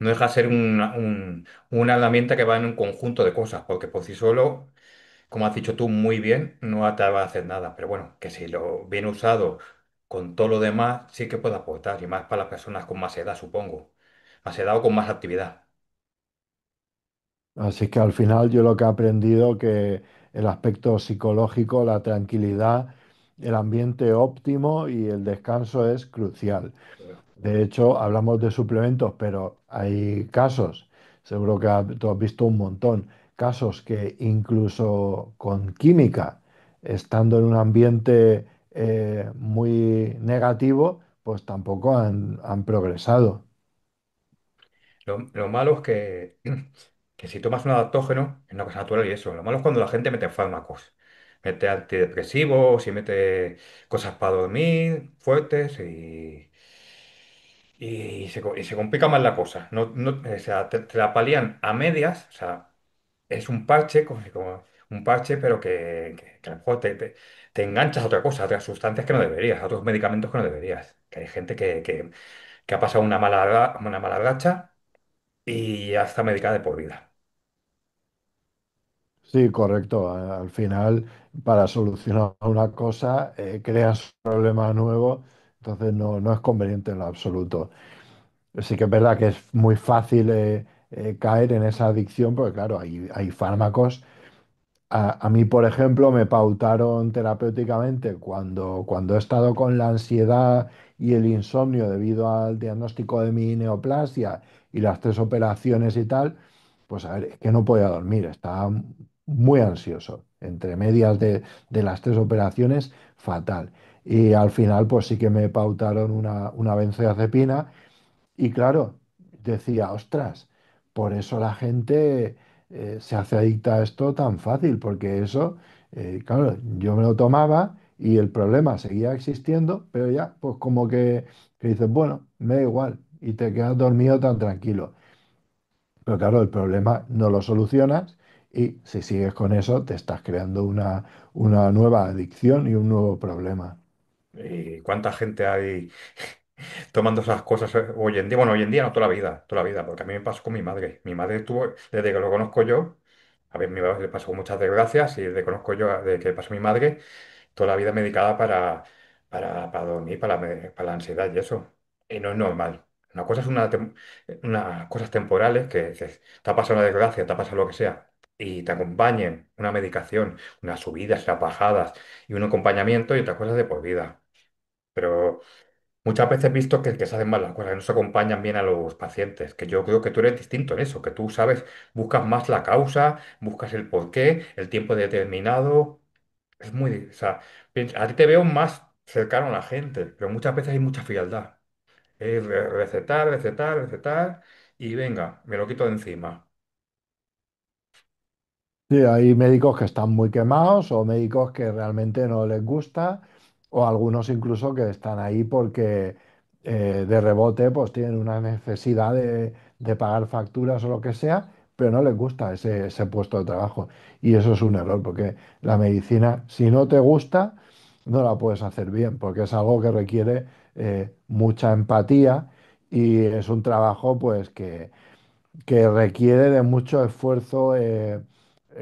S1: No deja de ser una herramienta que va en un conjunto de cosas, porque por sí solo, como has dicho tú muy bien, no te va a hacer nada. Pero bueno, que si lo bien usado con todo lo demás, sí que puede aportar. Y más para las personas con más edad, supongo. Más edad o con más actividad.
S2: Así que al final yo lo que he aprendido que el aspecto psicológico, la tranquilidad, el ambiente óptimo y el descanso es crucial. De hecho, hablamos de suplementos, pero hay casos, seguro que tú has visto un montón, casos que incluso con química, estando en un ambiente muy negativo, pues tampoco han progresado.
S1: Lo malo es que si tomas un adaptógeno, es una cosa natural y eso. Lo malo es cuando la gente mete fármacos. Mete antidepresivos y mete cosas para dormir fuertes y se complica más la cosa. O sea, te la palían a medias, o sea, es un parche, como un parche, pero que a lo mejor te enganchas a otra cosa, a otras sustancias que no deberías, a otros medicamentos que no deberías. Que hay gente que ha pasado una mala racha y ya está medicada de por vida.
S2: Sí, correcto. Al final, para solucionar una cosa, creas un problema nuevo, entonces no es conveniente en lo absoluto. Sí que es verdad que es muy fácil caer en esa adicción, porque claro, hay fármacos. A mí, por ejemplo, me pautaron terapéuticamente cuando he estado con la ansiedad y el insomnio debido al diagnóstico de mi neoplasia y las tres operaciones y tal, pues a ver, es que no podía dormir, estaba muy ansioso. Entre medias de las tres operaciones, fatal. Y al final, pues sí que me pautaron una benzodiazepina y claro, decía, ostras, por eso la gente se hace adicta a esto tan fácil, porque eso, claro, yo me lo tomaba y el problema seguía existiendo, pero ya, pues como que dices, bueno, me da igual y te quedas dormido tan tranquilo. Pero claro, el problema no lo solucionas y si sigues con eso, te estás creando una nueva adicción y un nuevo problema.
S1: ¿Y cuánta gente hay? tomando esas cosas hoy en día. Bueno, hoy en día no toda la vida, porque a mí me pasó con mi madre. Mi madre estuvo, desde que lo conozco yo, a ver, mi madre le pasó muchas desgracias y desde que conozco yo, desde que pasó mi madre, toda la vida medicada para dormir, para la ansiedad y eso. Y no es normal. Una cosa es unas cosas temporales que te ha pasado una desgracia, te ha pasado lo que sea, y te acompañen una medicación, unas subidas, unas bajadas y un acompañamiento y otras cosas de por vida. Pero muchas veces he visto que se hacen mal las cosas, que no se acompañan bien a los pacientes, que yo creo que tú eres distinto en eso, que tú sabes, buscas más la causa, buscas el porqué, el tiempo determinado. Es muy, o sea, a ti te veo más cercano a la gente, pero muchas veces hay mucha frialdad. Es recetar, recetar, recetar y venga, me lo quito de encima.
S2: Sí, hay médicos que están muy quemados o médicos que realmente no les gusta o algunos incluso que están ahí porque de rebote pues tienen una necesidad de pagar facturas o lo que sea, pero no les gusta ese puesto de trabajo. Y eso es un error porque la medicina, si no te gusta, no la puedes hacer bien porque es algo que requiere mucha empatía y es un trabajo pues que requiere de mucho esfuerzo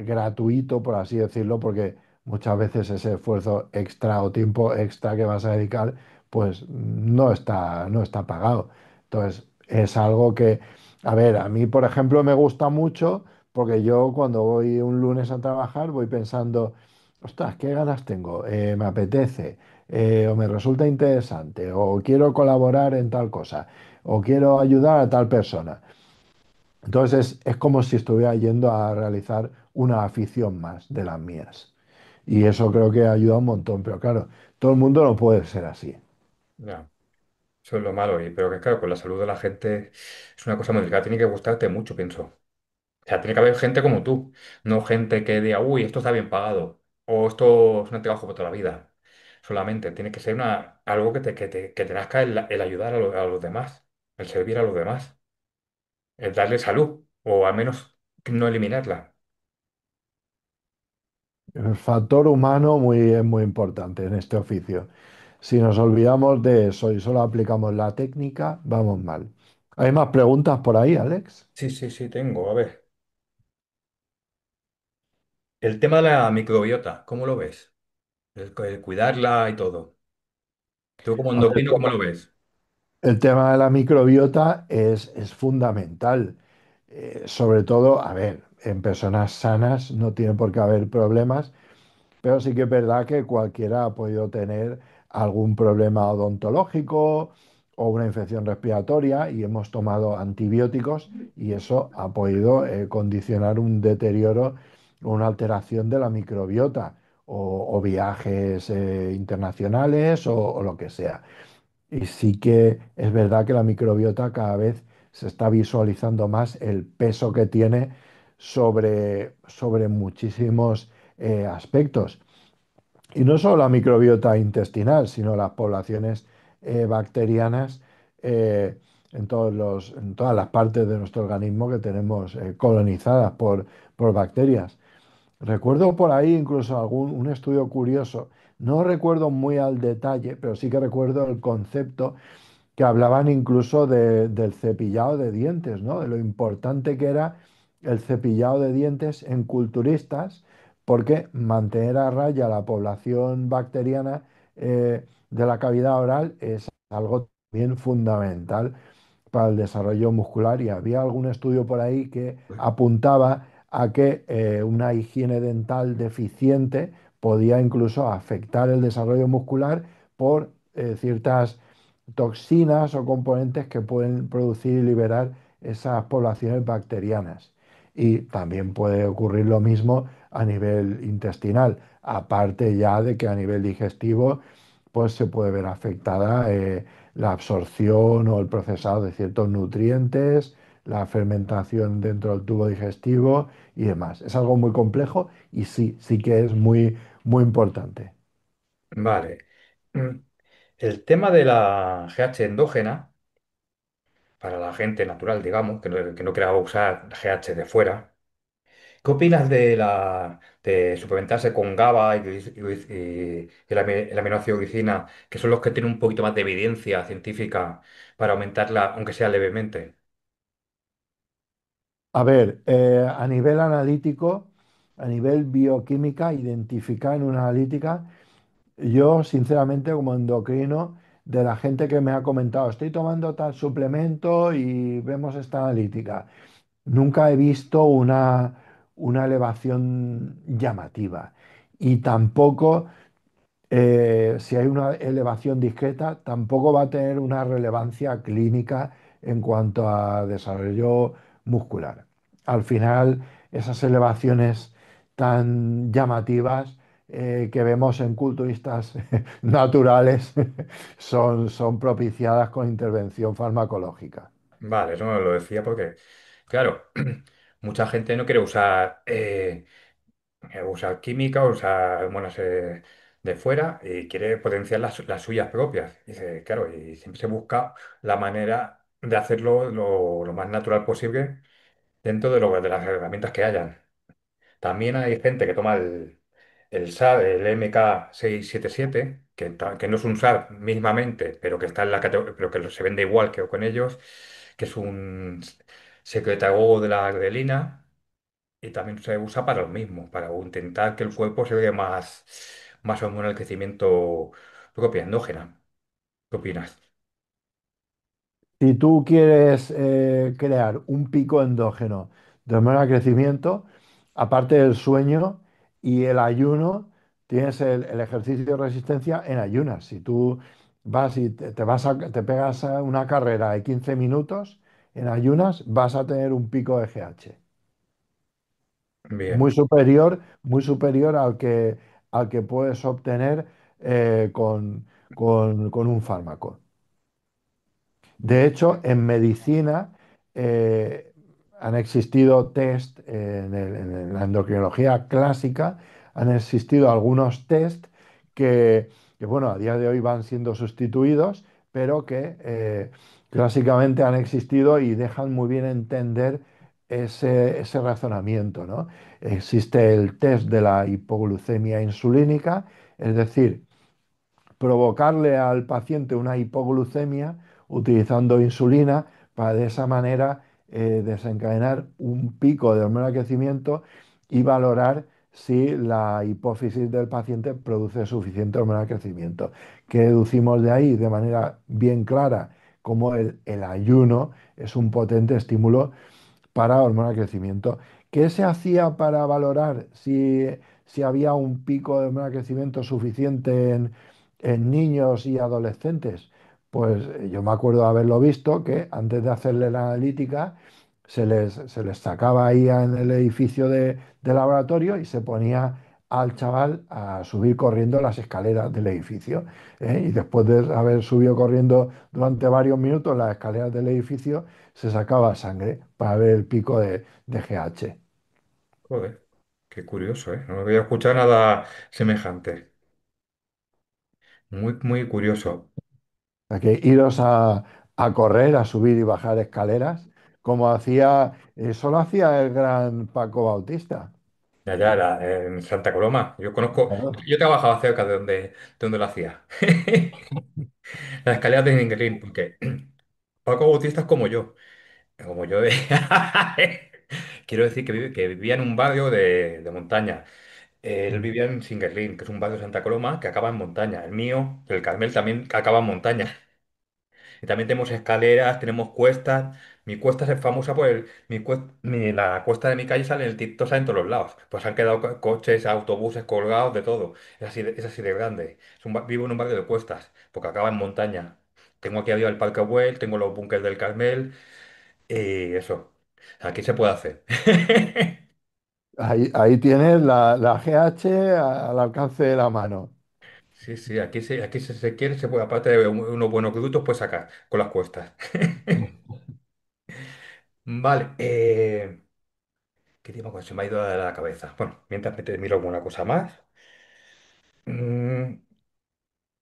S2: gratuito, por así decirlo, porque muchas veces ese esfuerzo extra o tiempo extra que vas a dedicar, pues no está pagado. Entonces, es algo que, a ver, a mí, por ejemplo, me gusta mucho porque yo cuando voy un lunes a trabajar voy pensando, ostras, ¿qué ganas tengo? Me apetece, o me resulta interesante, o quiero colaborar en tal cosa, o quiero ayudar a tal persona. Entonces es como si estuviera yendo a realizar una afición más de las mías. Y eso creo que ayuda un montón, pero claro, todo el mundo no puede ser así.
S1: Ya, eso es lo malo, pero que claro, con la salud de la gente es una cosa muy delicada, tiene que gustarte mucho, pienso. O sea, tiene que haber gente como tú, no gente que diga, uy, esto está bien pagado, o esto es un trabajo para toda la vida. Solamente tiene que ser algo que te nazca el ayudar a los demás, el servir a los demás, el darle salud, o al menos no eliminarla.
S2: El factor humano es muy importante en este oficio. Si nos olvidamos de eso y solo aplicamos la técnica, vamos mal. ¿Hay más preguntas por ahí, Alex?
S1: Sí, sí, sí, tengo. A ver, el tema de la microbiota, ¿cómo lo ves? El cuidarla y todo. Tú como
S2: A ver,
S1: endocrino, ¿cómo lo ves?
S2: el tema de la microbiota es fundamental. Sobre todo, a ver, en personas sanas no tiene por qué haber problemas. Pero sí que es verdad que cualquiera ha podido tener algún problema odontológico o una infección respiratoria y hemos tomado antibióticos y eso ha podido condicionar un deterioro, una alteración de la microbiota o viajes internacionales o lo que sea. Y sí que es verdad que la microbiota cada vez se está visualizando más el peso que tiene sobre muchísimos aspectos. Y no solo la microbiota intestinal, sino las poblaciones bacterianas en todas las partes de nuestro organismo que tenemos colonizadas por bacterias. Recuerdo por ahí incluso un estudio curioso, no recuerdo muy al detalle, pero sí que recuerdo el concepto que hablaban incluso del cepillado de dientes, ¿no? De lo importante que era el cepillado de dientes en culturistas, porque mantener a raya la población bacteriana de la cavidad oral es algo también fundamental para el desarrollo muscular y había algún estudio por ahí que apuntaba a que una higiene dental deficiente podía incluso afectar el desarrollo muscular por ciertas toxinas o componentes que pueden producir y liberar esas poblaciones bacterianas. Y también puede ocurrir lo mismo a nivel intestinal, aparte ya de que a nivel digestivo pues se puede ver afectada la absorción o el procesado de ciertos nutrientes, la fermentación dentro del tubo digestivo y demás. Es algo muy complejo y sí, sí que es muy, muy importante.
S1: Vale. Mm, El tema de la GH endógena, para la gente natural, digamos, que no quiera usar GH de fuera, ¿Qué opinas de suplementarse con GABA y el aminoácido glicina, que son los que tienen un poquito más de evidencia científica para aumentarla, aunque sea levemente?
S2: A ver, a nivel analítico, a nivel bioquímica, identificar en una analítica, yo sinceramente como endocrino, de la gente que me ha comentado, estoy tomando tal suplemento y vemos esta analítica, nunca he visto una elevación llamativa. Y tampoco si hay una elevación discreta, tampoco va a tener una relevancia clínica en cuanto a desarrollo muscular. Al final, esas elevaciones tan llamativas que vemos en culturistas naturales son propiciadas con intervención farmacológica.
S1: Vale, eso me lo decía porque, claro, mucha gente no quiere usar química, usar hormonas de fuera y quiere potenciar las suyas propias. Dice, claro, y siempre se busca la manera de hacerlo lo más natural posible dentro de las herramientas que hayan. También hay gente que toma el SAR, el MK677, que no es un SAR mismamente, pero que está en la categoría, pero que se vende igual que con ellos, que es un secretagogo de la grelina y también se usa para lo mismo, para intentar que el cuerpo se vea más hormona del crecimiento propia, endógena. ¿Qué opinas?
S2: Si tú quieres crear un pico endógeno de hormona de crecimiento, aparte del sueño y el ayuno, tienes el ejercicio de resistencia en ayunas. Si tú vas y te pegas a una carrera de 15 minutos en ayunas, vas a tener un pico de GH
S1: Bien.
S2: muy superior al que puedes obtener con un fármaco. De hecho, en medicina eh, han existido test en la endocrinología clásica, han existido algunos test bueno, a día de hoy van siendo sustituidos, pero que clásicamente han existido y dejan muy bien entender ese razonamiento, ¿no? Existe el test de la hipoglucemia insulínica, es decir, provocarle al paciente una hipoglucemia utilizando insulina para de esa manera desencadenar un pico de hormona de crecimiento y valorar si la hipófisis del paciente produce suficiente hormona de crecimiento. ¿Qué deducimos de ahí de manera bien clara? Como el ayuno es un potente estímulo para hormona de crecimiento. ¿Qué se hacía para valorar si había un pico de hormona de crecimiento suficiente en niños y adolescentes? Pues yo me acuerdo de haberlo visto, que antes de hacerle la analítica se les sacaba ahí en el edificio de laboratorio y se ponía al chaval a subir corriendo las escaleras del edificio. Y después de haber subido corriendo durante varios minutos las escaleras del edificio, se sacaba sangre para ver el pico de GH.
S1: Joder, qué curioso, ¿eh? No había escuchado nada semejante. Muy, muy curioso.
S2: O sea, que iros a correr, a subir y bajar escaleras, como hacía, solo hacía el gran Paco Bautista.
S1: De allá, en Santa Coloma. Yo conozco,
S2: Claro.
S1: yo trabajaba cerca de donde lo hacía. Las escaleras de Ninguelín, porque Paco Bautista es como yo. Como yo de... Quiero decir que vivía en un barrio de montaña. Él vivía en Singuerlín, que es un barrio de Santa Coloma que acaba en montaña. El mío, el Carmel, también acaba en montaña. Y también tenemos escaleras, tenemos cuestas. Mi cuesta es famosa por la cuesta de mi calle sale en el TikTok, sale en todos los lados. Pues han quedado coches, autobuses colgados, de todo. Es así de grande. Vivo en un barrio de cuestas, porque acaba en montaña. Tengo aquí arriba el Parque Güell, tengo los búnkers del Carmel y eso. Aquí se puede hacer.
S2: Ahí tienes la GH al alcance de la mano.
S1: Sí, sí, aquí se quiere, se puede, aparte de unos buenos productos, pues sacar con las cuestas. Vale, ¿qué tipo se me ha ido de la cabeza? Bueno, mientras me te miro alguna cosa más. Mm,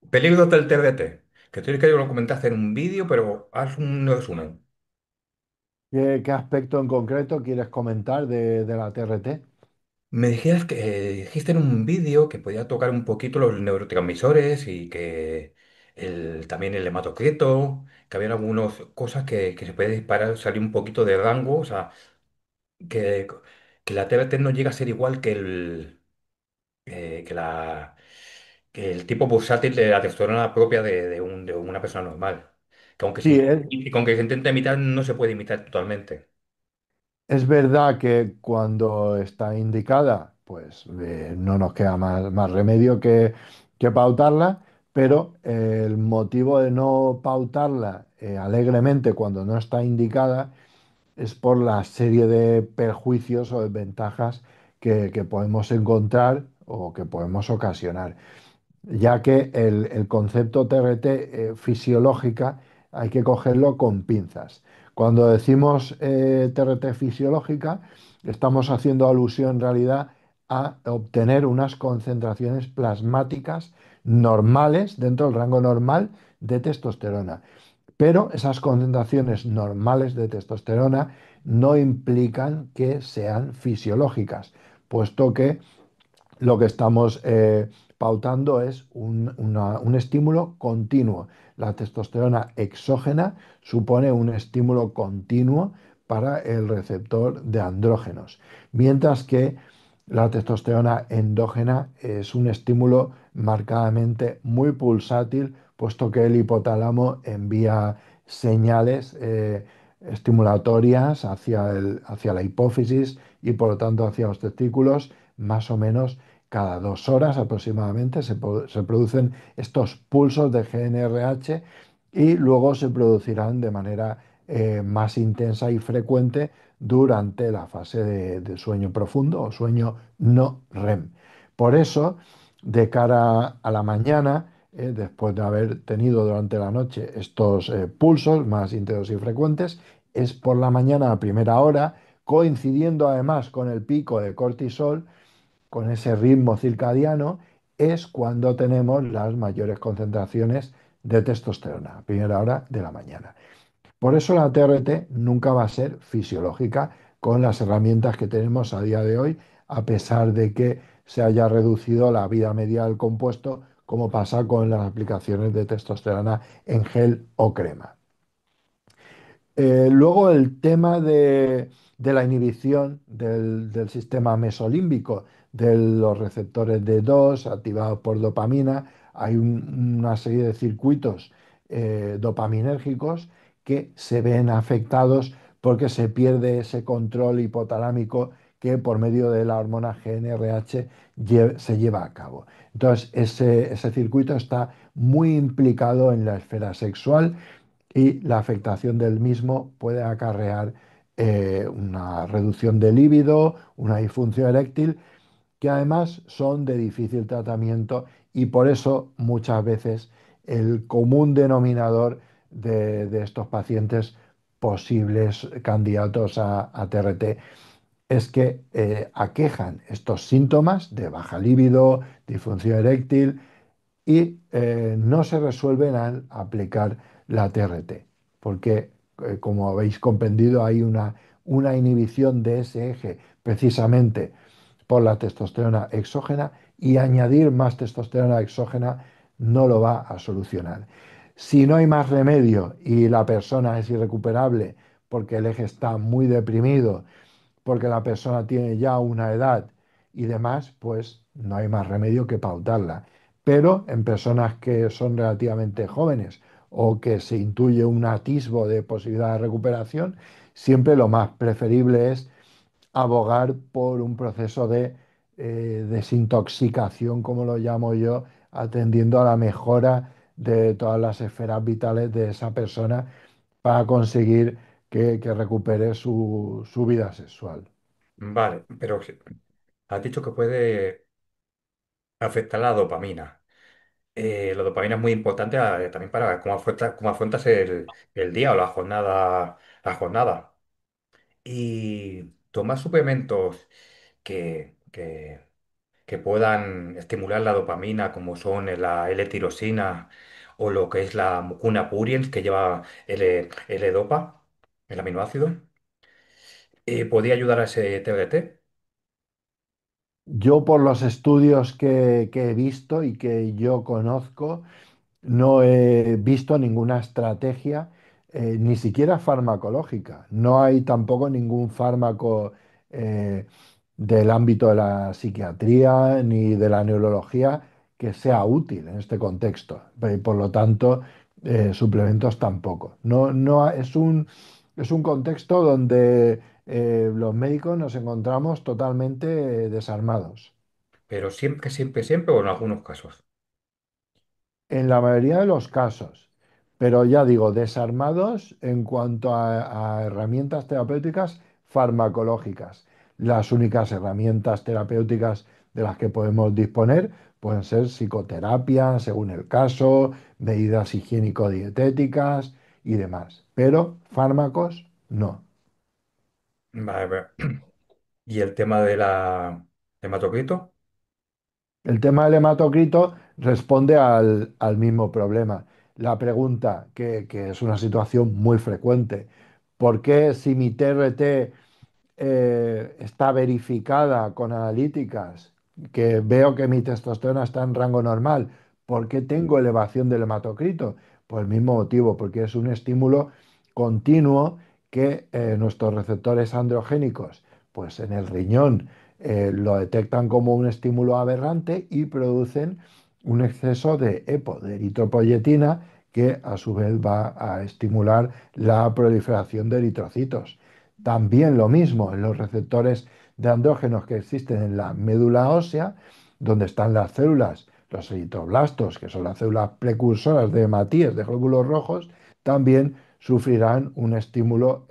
S1: peligros del TDT, que tienes que yo lo comentaste en un vídeo, pero haz un resumen.
S2: ¿Qué aspecto en concreto quieres comentar de la TRT?
S1: Me dijiste dijiste en un vídeo que podía tocar un poquito los neurotransmisores y que también el hematocrito, que había algunas cosas que se puede disparar, salir un poquito de rango, o sea, que, que la TRT no llega a ser igual que que el tipo pulsátil de la testosterona propia de una persona normal. Que aunque
S2: Sí,
S1: y que aunque se intente imitar, no se puede imitar totalmente.
S2: es verdad que cuando está indicada, pues no nos queda más remedio que pautarla, pero el motivo de no pautarla alegremente cuando no está indicada es por la serie de perjuicios o desventajas que podemos encontrar o que podemos ocasionar, ya que el concepto TRT fisiológica hay que cogerlo con pinzas. Cuando decimos TRT fisiológica, estamos haciendo alusión en realidad a obtener unas concentraciones plasmáticas normales dentro del rango normal de testosterona. Pero esas concentraciones normales de testosterona no implican que sean fisiológicas, puesto que lo que estamos pautando es un estímulo continuo. La testosterona exógena supone un estímulo continuo para el receptor de andrógenos, mientras que la testosterona endógena es un estímulo marcadamente muy pulsátil, puesto que el hipotálamo envía señales estimulatorias hacia la hipófisis y por lo tanto hacia los testículos más o menos cada 2 horas aproximadamente se producen estos pulsos de GNRH y luego se producirán de manera más intensa y frecuente durante la fase de sueño profundo o sueño no REM. Por eso, de cara a la mañana, después de haber tenido durante la noche estos pulsos más intensos y frecuentes, es por la mañana a primera hora, coincidiendo además con el pico de cortisol, con ese ritmo circadiano, es cuando tenemos las mayores concentraciones de testosterona, a primera hora de la mañana. Por eso la TRT nunca va a ser fisiológica con las herramientas que tenemos a día de hoy, a pesar de que se haya reducido la vida media del compuesto, como pasa con las aplicaciones de testosterona en gel o crema. Luego el tema de la inhibición del sistema mesolímbico, de los receptores D2 activados por dopamina. Hay una serie de circuitos dopaminérgicos que se ven afectados porque se pierde ese control hipotalámico que por medio de la hormona GNRH se lleva a cabo. Entonces, ese circuito está muy implicado en la esfera sexual y la afectación del mismo puede acarrear una reducción de líbido, una disfunción eréctil, que además son de difícil tratamiento y por eso muchas veces el común denominador de estos pacientes posibles candidatos a TRT es que aquejan estos síntomas de baja líbido, disfunción eréctil, y no se resuelven al aplicar la TRT, porque como habéis comprendido hay una inhibición de ese eje precisamente por la testosterona exógena, y añadir más testosterona exógena no lo va a solucionar. Si no hay más remedio y la persona es irrecuperable porque el eje está muy deprimido, porque la persona tiene ya una edad y demás, pues no hay más remedio que pautarla. Pero en personas que son relativamente jóvenes o que se intuye un atisbo de posibilidad de recuperación, siempre lo más preferible es abogar por un proceso de desintoxicación, como lo llamo yo, atendiendo a la mejora de todas las esferas vitales de esa persona para conseguir que recupere su vida sexual.
S1: Vale, pero has dicho que puede afectar la dopamina. La dopamina es muy importante también para cómo afrontas el día o la jornada. Y tomar suplementos que puedan estimular la dopamina, como son la L-tirosina o lo que es la mucuna pruriens, que lleva L-dopa, el aminoácido. ¿Podía ayudar a ese TBT?
S2: Yo por los estudios que he visto y que yo conozco, no he visto ninguna estrategia, ni siquiera farmacológica. No hay tampoco ningún fármaco eh, del ámbito de la psiquiatría ni de la neurología que sea útil en este contexto. Por lo tanto, suplementos tampoco. No, no es un contexto donde los médicos nos encontramos totalmente desarmados.
S1: Pero siempre, siempre, siempre o en algunos casos.
S2: En la mayoría de los casos, pero ya digo, desarmados en cuanto a herramientas terapéuticas farmacológicas. Las únicas herramientas terapéuticas de las que podemos disponer pueden ser psicoterapia, según el caso, medidas higiénico-dietéticas y demás. Pero fármacos, no.
S1: Vale, vale. ¿Y el tema de la hematocrito?
S2: El tema del hematocrito responde al mismo problema. La pregunta, que es una situación muy frecuente, ¿por qué si mi TRT está verificada con analíticas, que veo que mi testosterona está en rango normal, ¿por qué tengo elevación del hematocrito? Por el mismo motivo, porque es un estímulo continuo que nuestros receptores androgénicos, pues en el riñón, lo detectan como un estímulo aberrante y producen un exceso de EPO, de eritropoyetina, que a su vez va a estimular la proliferación de eritrocitos. También lo mismo en los receptores de andrógenos que existen en la médula ósea, donde están las células, los eritroblastos, que son las células precursoras de hematíes, de glóbulos rojos, también sufrirán un estímulo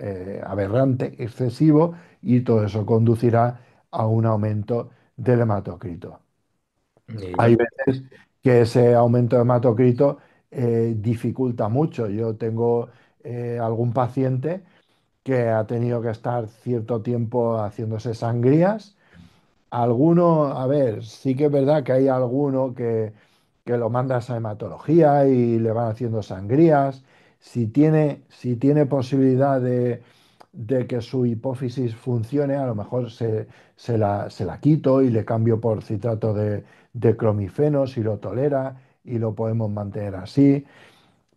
S2: aberrante, excesivo, y todo eso conducirá a un aumento del hematocrito.
S1: Y
S2: Hay
S1: no,
S2: veces que ese aumento de hematocrito dificulta mucho. Yo tengo algún paciente que ha tenido que estar cierto tiempo haciéndose sangrías. Alguno, a ver, sí que es verdad que hay alguno que lo manda a esa hematología y le van haciendo sangrías. Si tiene posibilidad de que su hipófisis funcione, a lo mejor se la quito y le cambio por citrato de clomifeno si lo tolera y lo podemos mantener así.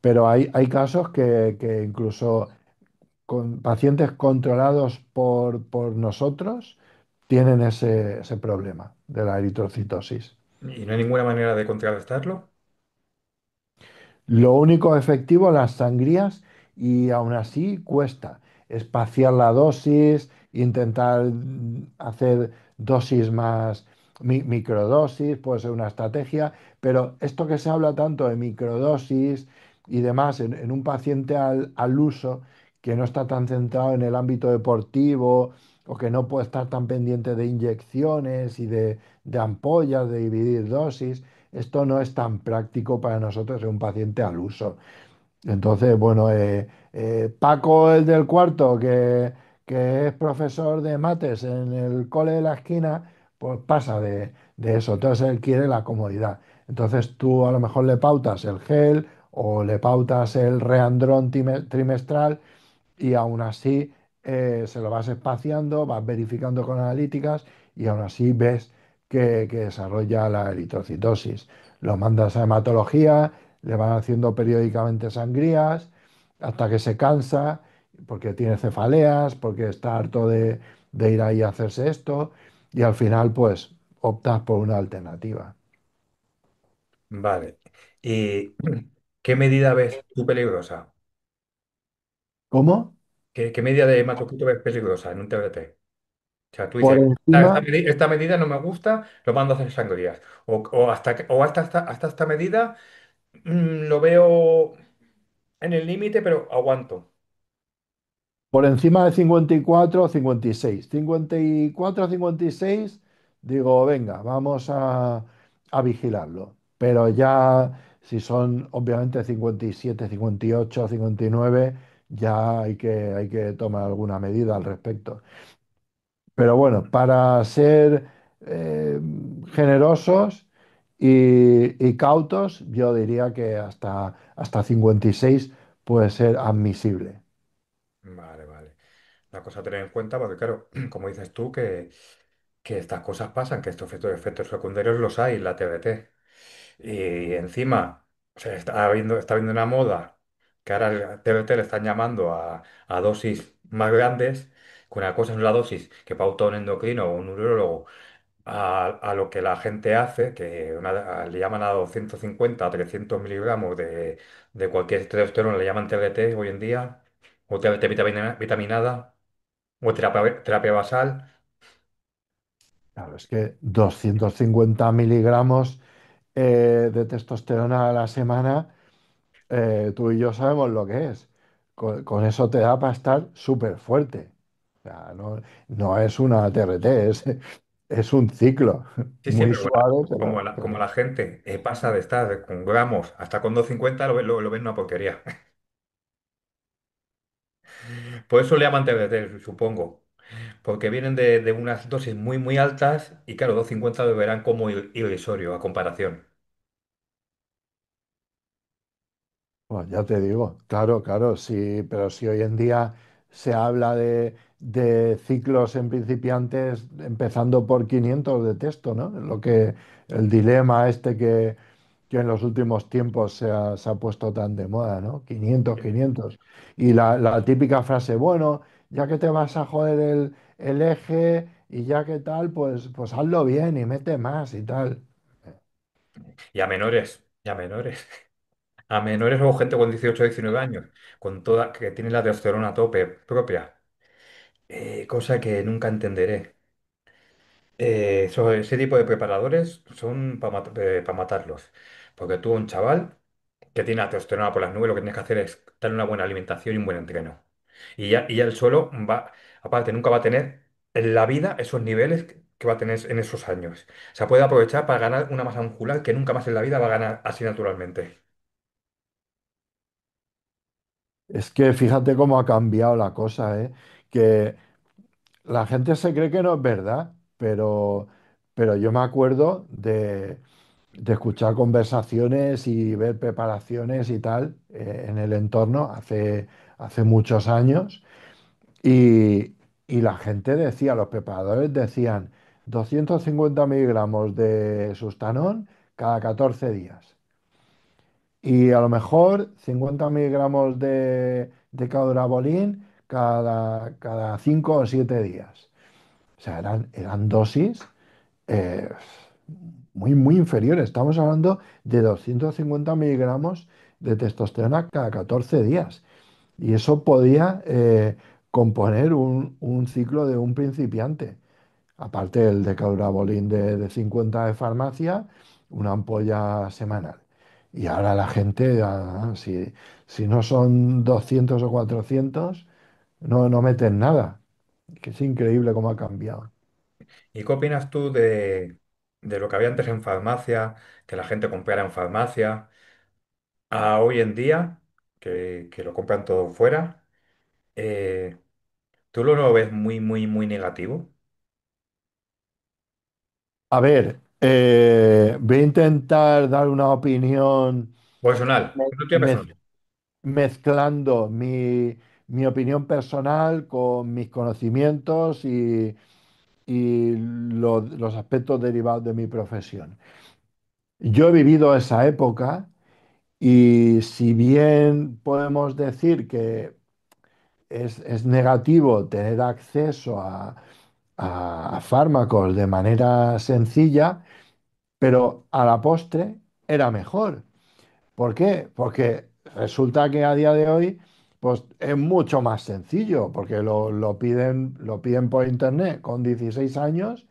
S2: Pero hay casos que incluso con pacientes controlados por nosotros tienen ese problema de la eritrocitosis.
S1: y no hay ninguna manera de contrarrestarlo.
S2: Lo único efectivo, las sangrías, y aún así cuesta espaciar la dosis, intentar hacer dosis más, microdosis, puede ser una estrategia, pero esto que se habla tanto de microdosis y demás en un paciente al uso que no está tan centrado en el ámbito deportivo o que no puede estar tan pendiente de inyecciones y de ampollas, de dividir dosis. Esto no es tan práctico para nosotros en un paciente al uso. Entonces, bueno, Paco, el del cuarto, que es profesor de mates en el cole de la esquina, pues pasa de eso. Entonces, él quiere la comodidad. Entonces, tú a lo mejor le pautas el gel o le pautas el reandrón trimestral y aún así se lo vas espaciando, vas verificando con analíticas y aún así ves que desarrolla la eritrocitosis. Lo mandas a hematología, le van haciendo periódicamente sangrías hasta que se cansa porque tiene cefaleas, porque está harto de ir ahí a hacerse esto y al final pues optas por una alternativa.
S1: Vale. ¿Y qué medida ves tú peligrosa?
S2: ¿Cómo?
S1: ¿Qué medida de hematocrito ves peligrosa en un TBT? O sea, tú
S2: Por
S1: dices,
S2: encima,
S1: esta medida no me gusta, lo mando a hacer sangrías. O hasta, o hasta esta medida lo veo en el límite, pero aguanto.
S2: Por encima de 54 o 56. 54 o 56, digo, venga, vamos a vigilarlo. Pero ya, si son obviamente 57, 58, 59, ya hay que tomar alguna medida al respecto. Pero bueno, para ser eh, generosos y cautos, yo diría que hasta 56 puede ser admisible.
S1: Vale, vale. Una cosa a tener en cuenta, porque claro, como dices tú, que estas cosas pasan, que estos efectos secundarios los hay en la TBT. Y encima, o sea, está habiendo una moda que ahora el TBT le están llamando a dosis más grandes, que una cosa es la dosis que pauta un endocrino o un urólogo a lo que la gente hace, que le llaman a 250 a 300 miligramos de cualquier testosterona, le llaman TBT hoy en día, o TBT vitaminada, o terapia basal.
S2: Claro, es que 250 miligramos de testosterona a la semana, tú y yo sabemos lo que es. Con eso te da para estar súper fuerte. O sea, no, no es una TRT, es un ciclo
S1: Sí, sí,
S2: muy
S1: pero
S2: suave,
S1: como
S2: pero
S1: la gente pasa de estar con gramos hasta con 250, lo ven una porquería. Por eso le llaman TBT, supongo. Porque vienen de unas dosis muy altas y claro, 250 lo verán como irrisorio a comparación.
S2: pues ya te digo, claro, claro, sí, pero si hoy en día se habla de ciclos en principiantes empezando por 500 de texto, ¿no? Lo que el dilema este que en los últimos tiempos se ha puesto tan de moda, ¿no? 500. Y la típica frase, bueno, ya que te vas a joder el eje y ya que tal, pues hazlo bien y mete más y tal.
S1: Y a menores, y a menores. A menores o gente con 18 o 19 años, con toda, que tiene la testosterona a tope propia. Cosa que nunca entenderé. Ese tipo de preparadores son para matarlos. Porque tú, un chaval que tiene la testosterona por las nubes, lo que tienes que hacer es darle una buena alimentación y un buen entreno. Y ya el suelo va, aparte, nunca va a tener en la vida esos niveles que va a tener en esos años. O sea, puede aprovechar para ganar una masa muscular que nunca más en la vida va a ganar así naturalmente.
S2: Es que fíjate cómo ha cambiado la cosa, ¿eh? Que la gente se cree que no es verdad, pero yo me acuerdo de escuchar conversaciones y ver preparaciones y tal en el entorno hace muchos años y la gente decía, los preparadores decían 250 miligramos de Sustanón cada 14 días. Y a lo mejor 50 miligramos de Caudurabolín cada 5 o 7 días. O sea, eran dosis eh, muy inferiores. Estamos hablando de 250 miligramos de testosterona cada 14 días. Y eso podía componer un ciclo de un principiante. Aparte el decaurabolín de 50 de farmacia, una ampolla semanal. Y ahora la gente, si no son 200 o 400 no meten nada. Que es increíble cómo ha cambiado.
S1: ¿Y qué opinas tú de lo que había antes en farmacia, que la gente comprara en farmacia, a hoy en día, que lo compran todo fuera? Eh, ¿Tú lo ves muy negativo?
S2: A ver, voy a intentar dar una opinión
S1: Personal,
S2: me-
S1: no tuya
S2: mez-
S1: personal.
S2: mezclando mi opinión personal con mis conocimientos y los aspectos derivados de mi profesión. Yo he vivido esa época y si bien podemos decir que es negativo tener acceso a fármacos de manera sencilla, pero a la postre era mejor. ¿Por qué? Porque resulta que a día de hoy pues, es mucho más sencillo, porque lo piden por internet con 16 años,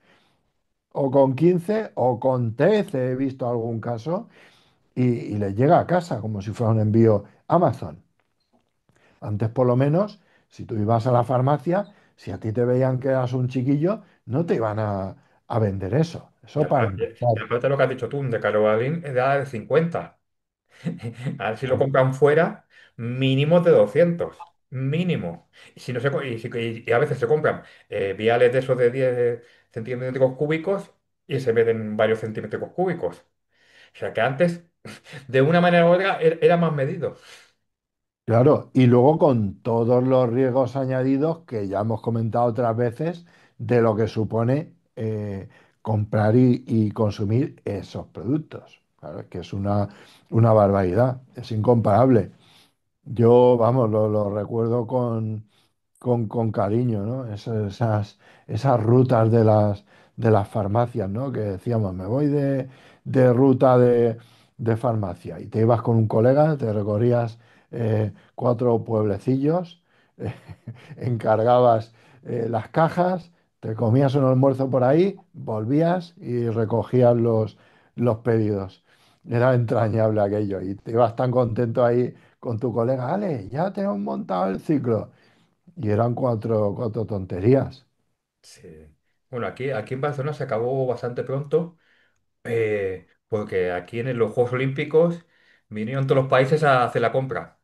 S2: o con 15 o con 13 he visto algún caso, y les llega a casa como si fuera un envío Amazon. Antes, por lo menos, si tú ibas a la farmacia, si a ti te veían que eras un chiquillo, no te iban a vender eso.
S1: Y
S2: Eso para
S1: aparte,
S2: empezar.
S1: y aparte lo que has dicho tú, de Carobalín es de edad de 50. A ver si lo
S2: Claro.
S1: compran fuera, mínimo de 200. Mínimo. Y, si no se, co- y a veces se compran viales de esos de 10 centímetros cúbicos y se venden varios centímetros cúbicos. O sea que antes, de una manera u otra, era más medido.
S2: Claro, y luego con todos los riesgos añadidos que ya hemos comentado otras veces de lo que supone comprar y consumir esos productos. Claro, es que es una barbaridad, es incomparable. Yo, vamos, lo recuerdo con cariño, ¿no? Esas rutas de las farmacias, ¿no? Que decíamos, me voy de ruta de farmacia y te ibas con un colega, te recorrías 4 pueblecillos, eh, encargabas las cajas, te comías un almuerzo por ahí, volvías y recogías los pedidos. Era entrañable aquello y te ibas tan contento ahí con tu colega, Ale, ya tenemos montado el ciclo. Y eran cuatro tonterías.
S1: Sí. Bueno, aquí en Barcelona se acabó bastante pronto, porque aquí en los Juegos Olímpicos vinieron todos los países a hacer la compra.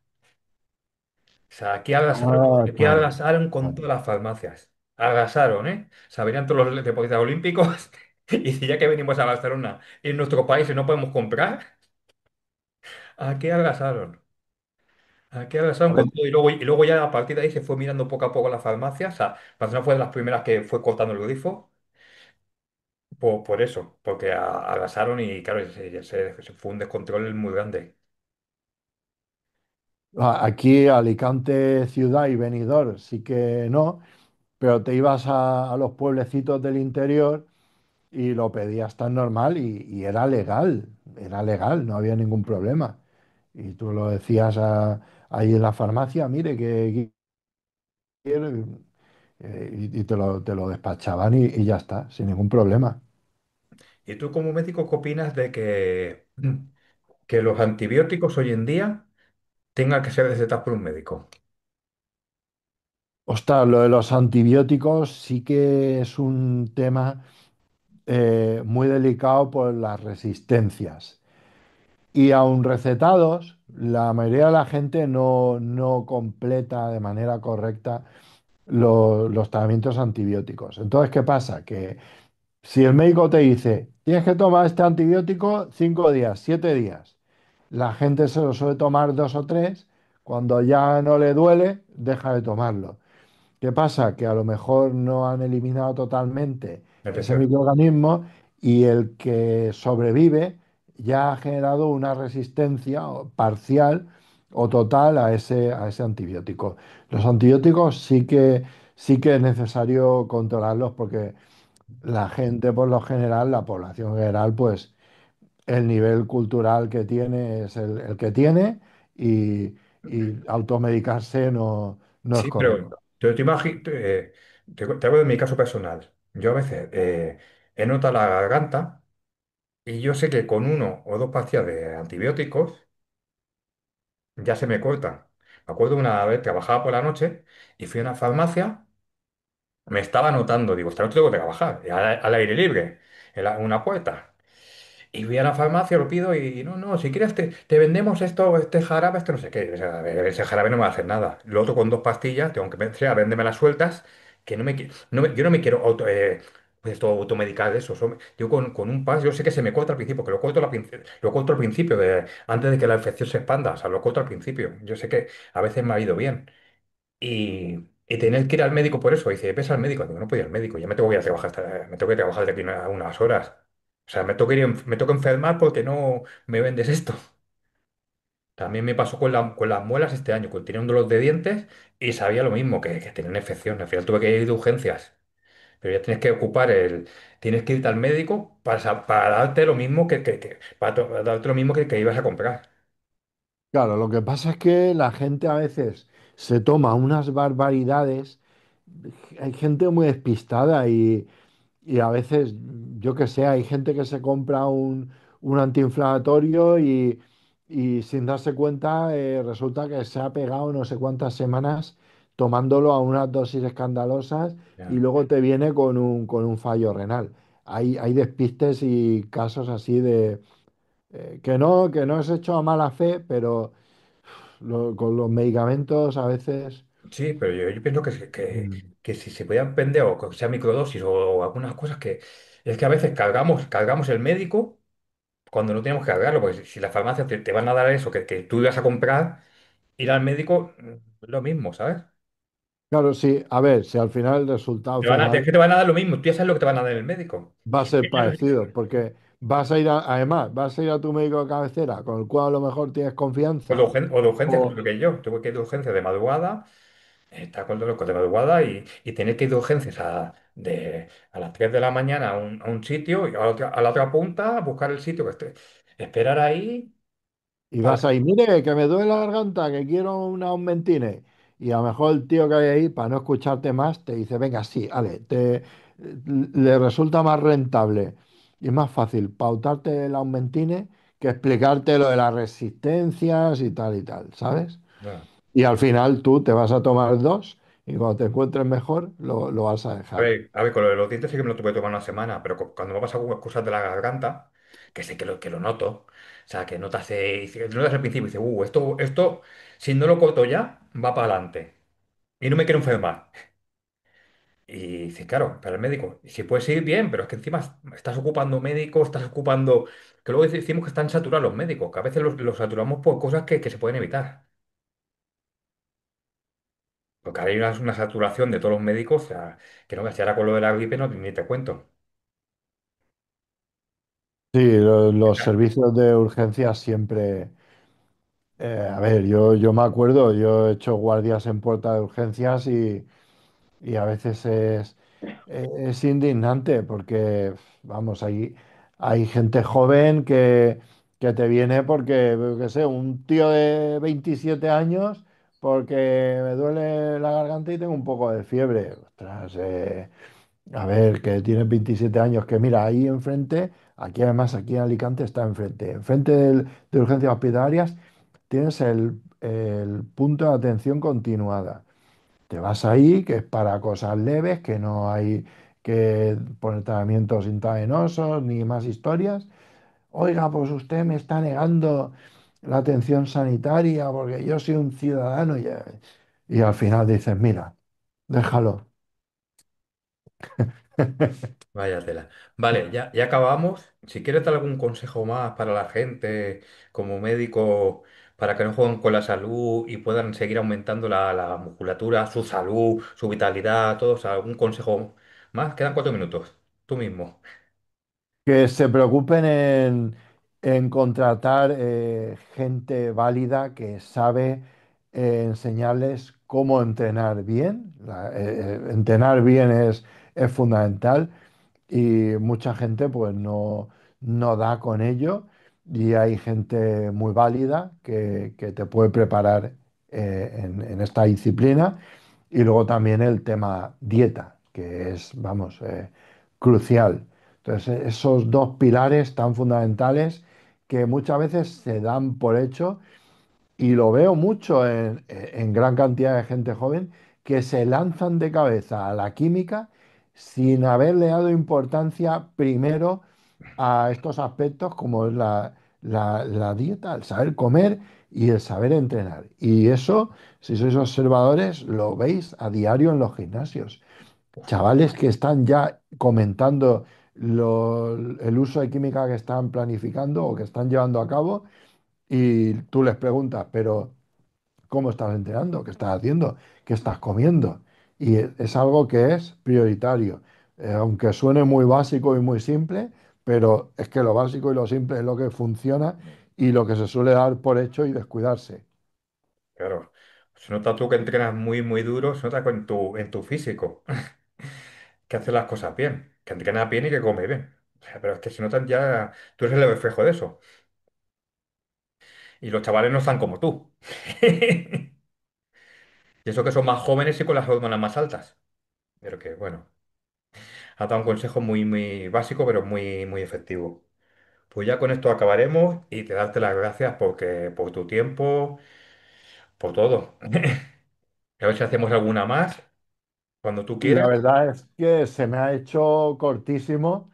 S1: O sea,
S2: Ah,
S1: aquí
S2: claro,
S1: arrasaron con
S2: claro.
S1: todas las farmacias. Arrasaron, ¿eh? O sea, venían todos los deportistas olímpicos y si ya que venimos a Barcelona y en nuestro país y no podemos comprar, aquí arrasaron. Aquí arrasaron con todo y luego ya a partir de ahí se fue mirando poco a poco las farmacias. O sea, Barcelona fue de las primeras que fue cortando el grifo por eso, porque arrasaron y claro, se fue un descontrol muy grande.
S2: Aquí Alicante ciudad y Benidorm sí que no, pero te ibas a los pueblecitos del interior y lo pedías tan normal y era legal, no había ningún problema. Y tú lo decías ahí en la farmacia, mire, que quiero, y te lo despachaban y ya está, sin ningún problema.
S1: ¿Y tú como médico qué opinas de que los antibióticos hoy en día tengan que ser recetados por un médico?
S2: Ostras, lo de los antibióticos sí que es un tema muy delicado por las resistencias. Y aun recetados, la mayoría de la gente no completa de manera correcta los tratamientos antibióticos. Entonces, ¿qué pasa? Que si el médico te dice, tienes que tomar este antibiótico 5 días, 7 días, la gente se lo suele tomar 2 o 3, cuando ya no le duele, deja de tomarlo. ¿Qué pasa? Que a lo mejor no han eliminado totalmente
S1: La
S2: ese
S1: infección.
S2: microorganismo y el que sobrevive ya ha generado una resistencia parcial o total a ese antibiótico. Los antibióticos sí que es necesario controlarlos porque la gente, por lo general, la población general, pues el nivel cultural que tiene es el que tiene y automedicarse no es
S1: Sí, pero
S2: correcto.
S1: te imagino, te hablo de mi caso personal. Yo a veces he notado la garganta y yo sé que con uno o dos pastillas de antibióticos ya se me corta. Me acuerdo una vez, trabajaba por la noche y fui a una farmacia, me estaba notando, digo, esta noche tengo que trabajar, y al aire libre, en una puerta. Y voy a la farmacia, lo pido y no, no, si quieres te vendemos esto, este jarabe, este no sé qué. O sea, a ver, ese jarabe no me va a hacer nada. Lo otro con dos pastillas, tengo que sea, véndeme las sueltas, que yo no me quiero pues esto, automedicar de eso. Yo con un pas, yo sé que se me corta al principio, que lo corto al principio, antes de que la infección se expanda, o sea, lo corto al principio. Yo sé que a veces me ha ido bien. Y tener que ir al médico por eso. Dice, ves al médico. Digo, no puedo ir al médico, ya me tengo que ir a trabajar, me tengo que trabajar de aquí a unas horas. O sea, me tengo que enfermar porque no me vendes esto. También me pasó con las muelas este año, que tenía un dolor de dientes y sabía lo mismo, que tenía una infección. Al final tuve que ir de urgencias. Pero ya tienes que tienes que irte al médico para darte lo mismo para darte lo mismo que ibas a comprar.
S2: Claro, lo que pasa es que la gente a veces se toma unas barbaridades. Hay gente muy despistada y a veces, yo qué sé, hay gente que se compra un antiinflamatorio y sin darse cuenta resulta que se ha pegado no sé cuántas semanas tomándolo a unas dosis escandalosas y
S1: Ya.
S2: luego te viene con un fallo renal. Hay despistes y casos así de que no es hecho a mala fe, pero con los medicamentos a veces.
S1: Sí, pero yo pienso
S2: Mm.
S1: que si se podían vender o que sea microdosis o algunas cosas que es que a veces cargamos el médico cuando no tenemos que cargarlo, porque si la farmacia te van a dar eso que tú ibas a comprar, ir al médico es lo mismo, ¿sabes?
S2: Claro, sí, a ver, si al final el resultado
S1: Es
S2: final
S1: que te van a dar lo mismo, tú ya sabes lo que te van a dar en el médico.
S2: va a ser parecido, porque vas a ir además, vas a ir a tu médico de cabecera, con el cual a lo mejor tienes confianza,
S1: O de urgencias, como
S2: o,
S1: lo que yo. Tuve que ir de urgencias de madrugada, estaba con el loco de madrugada y tener que ir de urgencias a las 3 de la mañana a un sitio y a la otra punta, a buscar el sitio que esté. Esperar ahí.
S2: y vas ahí, mire, que me duele la garganta, que quiero una aumentine. Y a lo mejor el tío que hay ahí, para no escucharte más, te dice, venga, sí, vale, le resulta más rentable y más fácil pautarte el aumentine que explicarte lo de las resistencias y tal, ¿sabes?
S1: No.
S2: Y al final tú te vas a tomar dos y cuando te encuentres mejor lo vas a dejar.
S1: A ver, con lo de los dientes sí que me lo tuve que tomar una semana, pero cuando me pasa algunas cosas de la garganta, que sé que lo noto, o sea, que notas, notas al principio y dices, esto, si no lo corto ya, va para adelante. Y no me quiero enfermar. Y dices, claro, para el médico, si puedes ir bien, pero es que encima estás ocupando médicos, estás ocupando, que luego decimos que están saturados los médicos, que a veces los saturamos por cosas que se pueden evitar. Porque ahora hay una saturación de todos los médicos, o sea, que no, que si ahora con lo de la gripe no, ni te cuento.
S2: Sí, los servicios de urgencia siempre. A ver, yo me acuerdo, yo he hecho guardias en puerta de urgencias y a veces es indignante porque, vamos, hay gente joven que te viene porque, yo qué sé, un tío de 27 años porque me duele la garganta y tengo un poco de fiebre. Ostras, a ver, que tienes 27 años, que mira, ahí enfrente, aquí además, aquí en Alicante está enfrente, de urgencias hospitalarias tienes el punto de atención continuada. Te vas ahí, que es para cosas leves, que no hay que poner tratamientos intravenosos ni más historias. Oiga, pues usted me está negando la atención sanitaria porque yo soy un ciudadano y al final dices, mira, déjalo.
S1: Vaya tela. Vale, ya acabamos. Si quieres dar algún consejo más para la gente como médico, para que no jueguen con la salud y puedan seguir aumentando la musculatura, su salud, su vitalidad, todo, o sea, algún consejo más. Quedan 4 minutos. Tú mismo.
S2: Que se preocupen en contratar gente válida que sabe enseñarles cómo entrenar bien. Entrenar bien es fundamental y mucha gente pues no da con ello y hay gente muy válida que te puede preparar en esta disciplina y luego también el tema dieta, que es, vamos, crucial. Entonces, esos dos pilares tan fundamentales que muchas veces se dan por hecho y lo veo mucho en gran cantidad de gente joven que se lanzan de cabeza a la química sin haberle dado importancia primero a estos aspectos como es la dieta, el saber comer y el saber entrenar. Y eso, si sois observadores, lo veis a diario en los gimnasios. Chavales que están ya comentando el uso de química que están planificando o que están llevando a cabo y tú les preguntas, pero ¿cómo estás entrenando? ¿Qué estás haciendo? ¿Qué estás comiendo? Y es algo que es prioritario. Aunque suene muy básico y muy simple, pero es que lo básico y lo simple es lo que funciona y lo que se suele dar por hecho y descuidarse.
S1: Claro. Se nota tú que entrenas muy duro, se nota en tu físico, que haces las cosas bien, que entrenas bien y que comes bien. O sea, pero es que se notan ya, tú eres el reflejo de eso. Y los chavales no están como tú. Y eso que son más jóvenes y con las hormonas más altas. Pero que, bueno, ha dado un consejo muy básico, pero muy efectivo. Pues ya con esto acabaremos y te darte las gracias por tu tiempo, por todo. A ver si hacemos alguna más cuando tú
S2: La
S1: quieras.
S2: verdad es que se me ha hecho cortísimo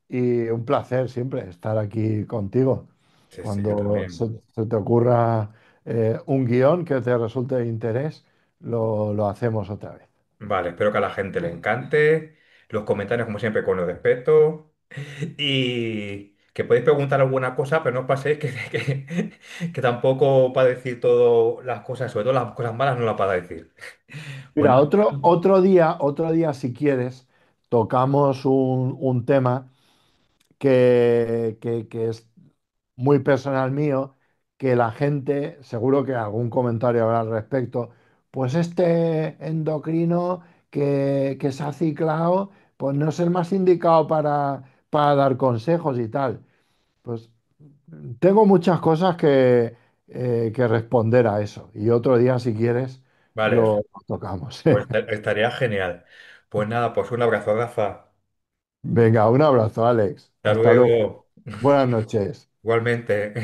S2: y un placer siempre estar aquí contigo.
S1: Sí, sí, yo
S2: Cuando
S1: también.
S2: se te ocurra un guión que te resulte de interés, lo hacemos otra vez.
S1: Vale, espero que a la gente le encante. Los comentarios, como siempre, con los respeto. Y que podéis preguntar alguna cosa, pero no os paséis que tampoco para decir todas las cosas, sobre todo las cosas malas, no las para decir. Pues
S2: Mira,
S1: nada,
S2: otro día, si quieres, tocamos un tema que es muy personal mío, que la gente, seguro que algún comentario habrá al respecto, pues este endocrino que se ha ciclado, pues no es el más indicado para dar consejos y tal. Pues tengo muchas cosas que responder a eso. Y otro día, si quieres,
S1: vale,
S2: lo tocamos.
S1: pues estaría genial. Pues nada, pues un abrazo, Rafa.
S2: Venga, un abrazo, Alex.
S1: Hasta
S2: Hasta luego.
S1: luego.
S2: Buenas noches.
S1: Igualmente.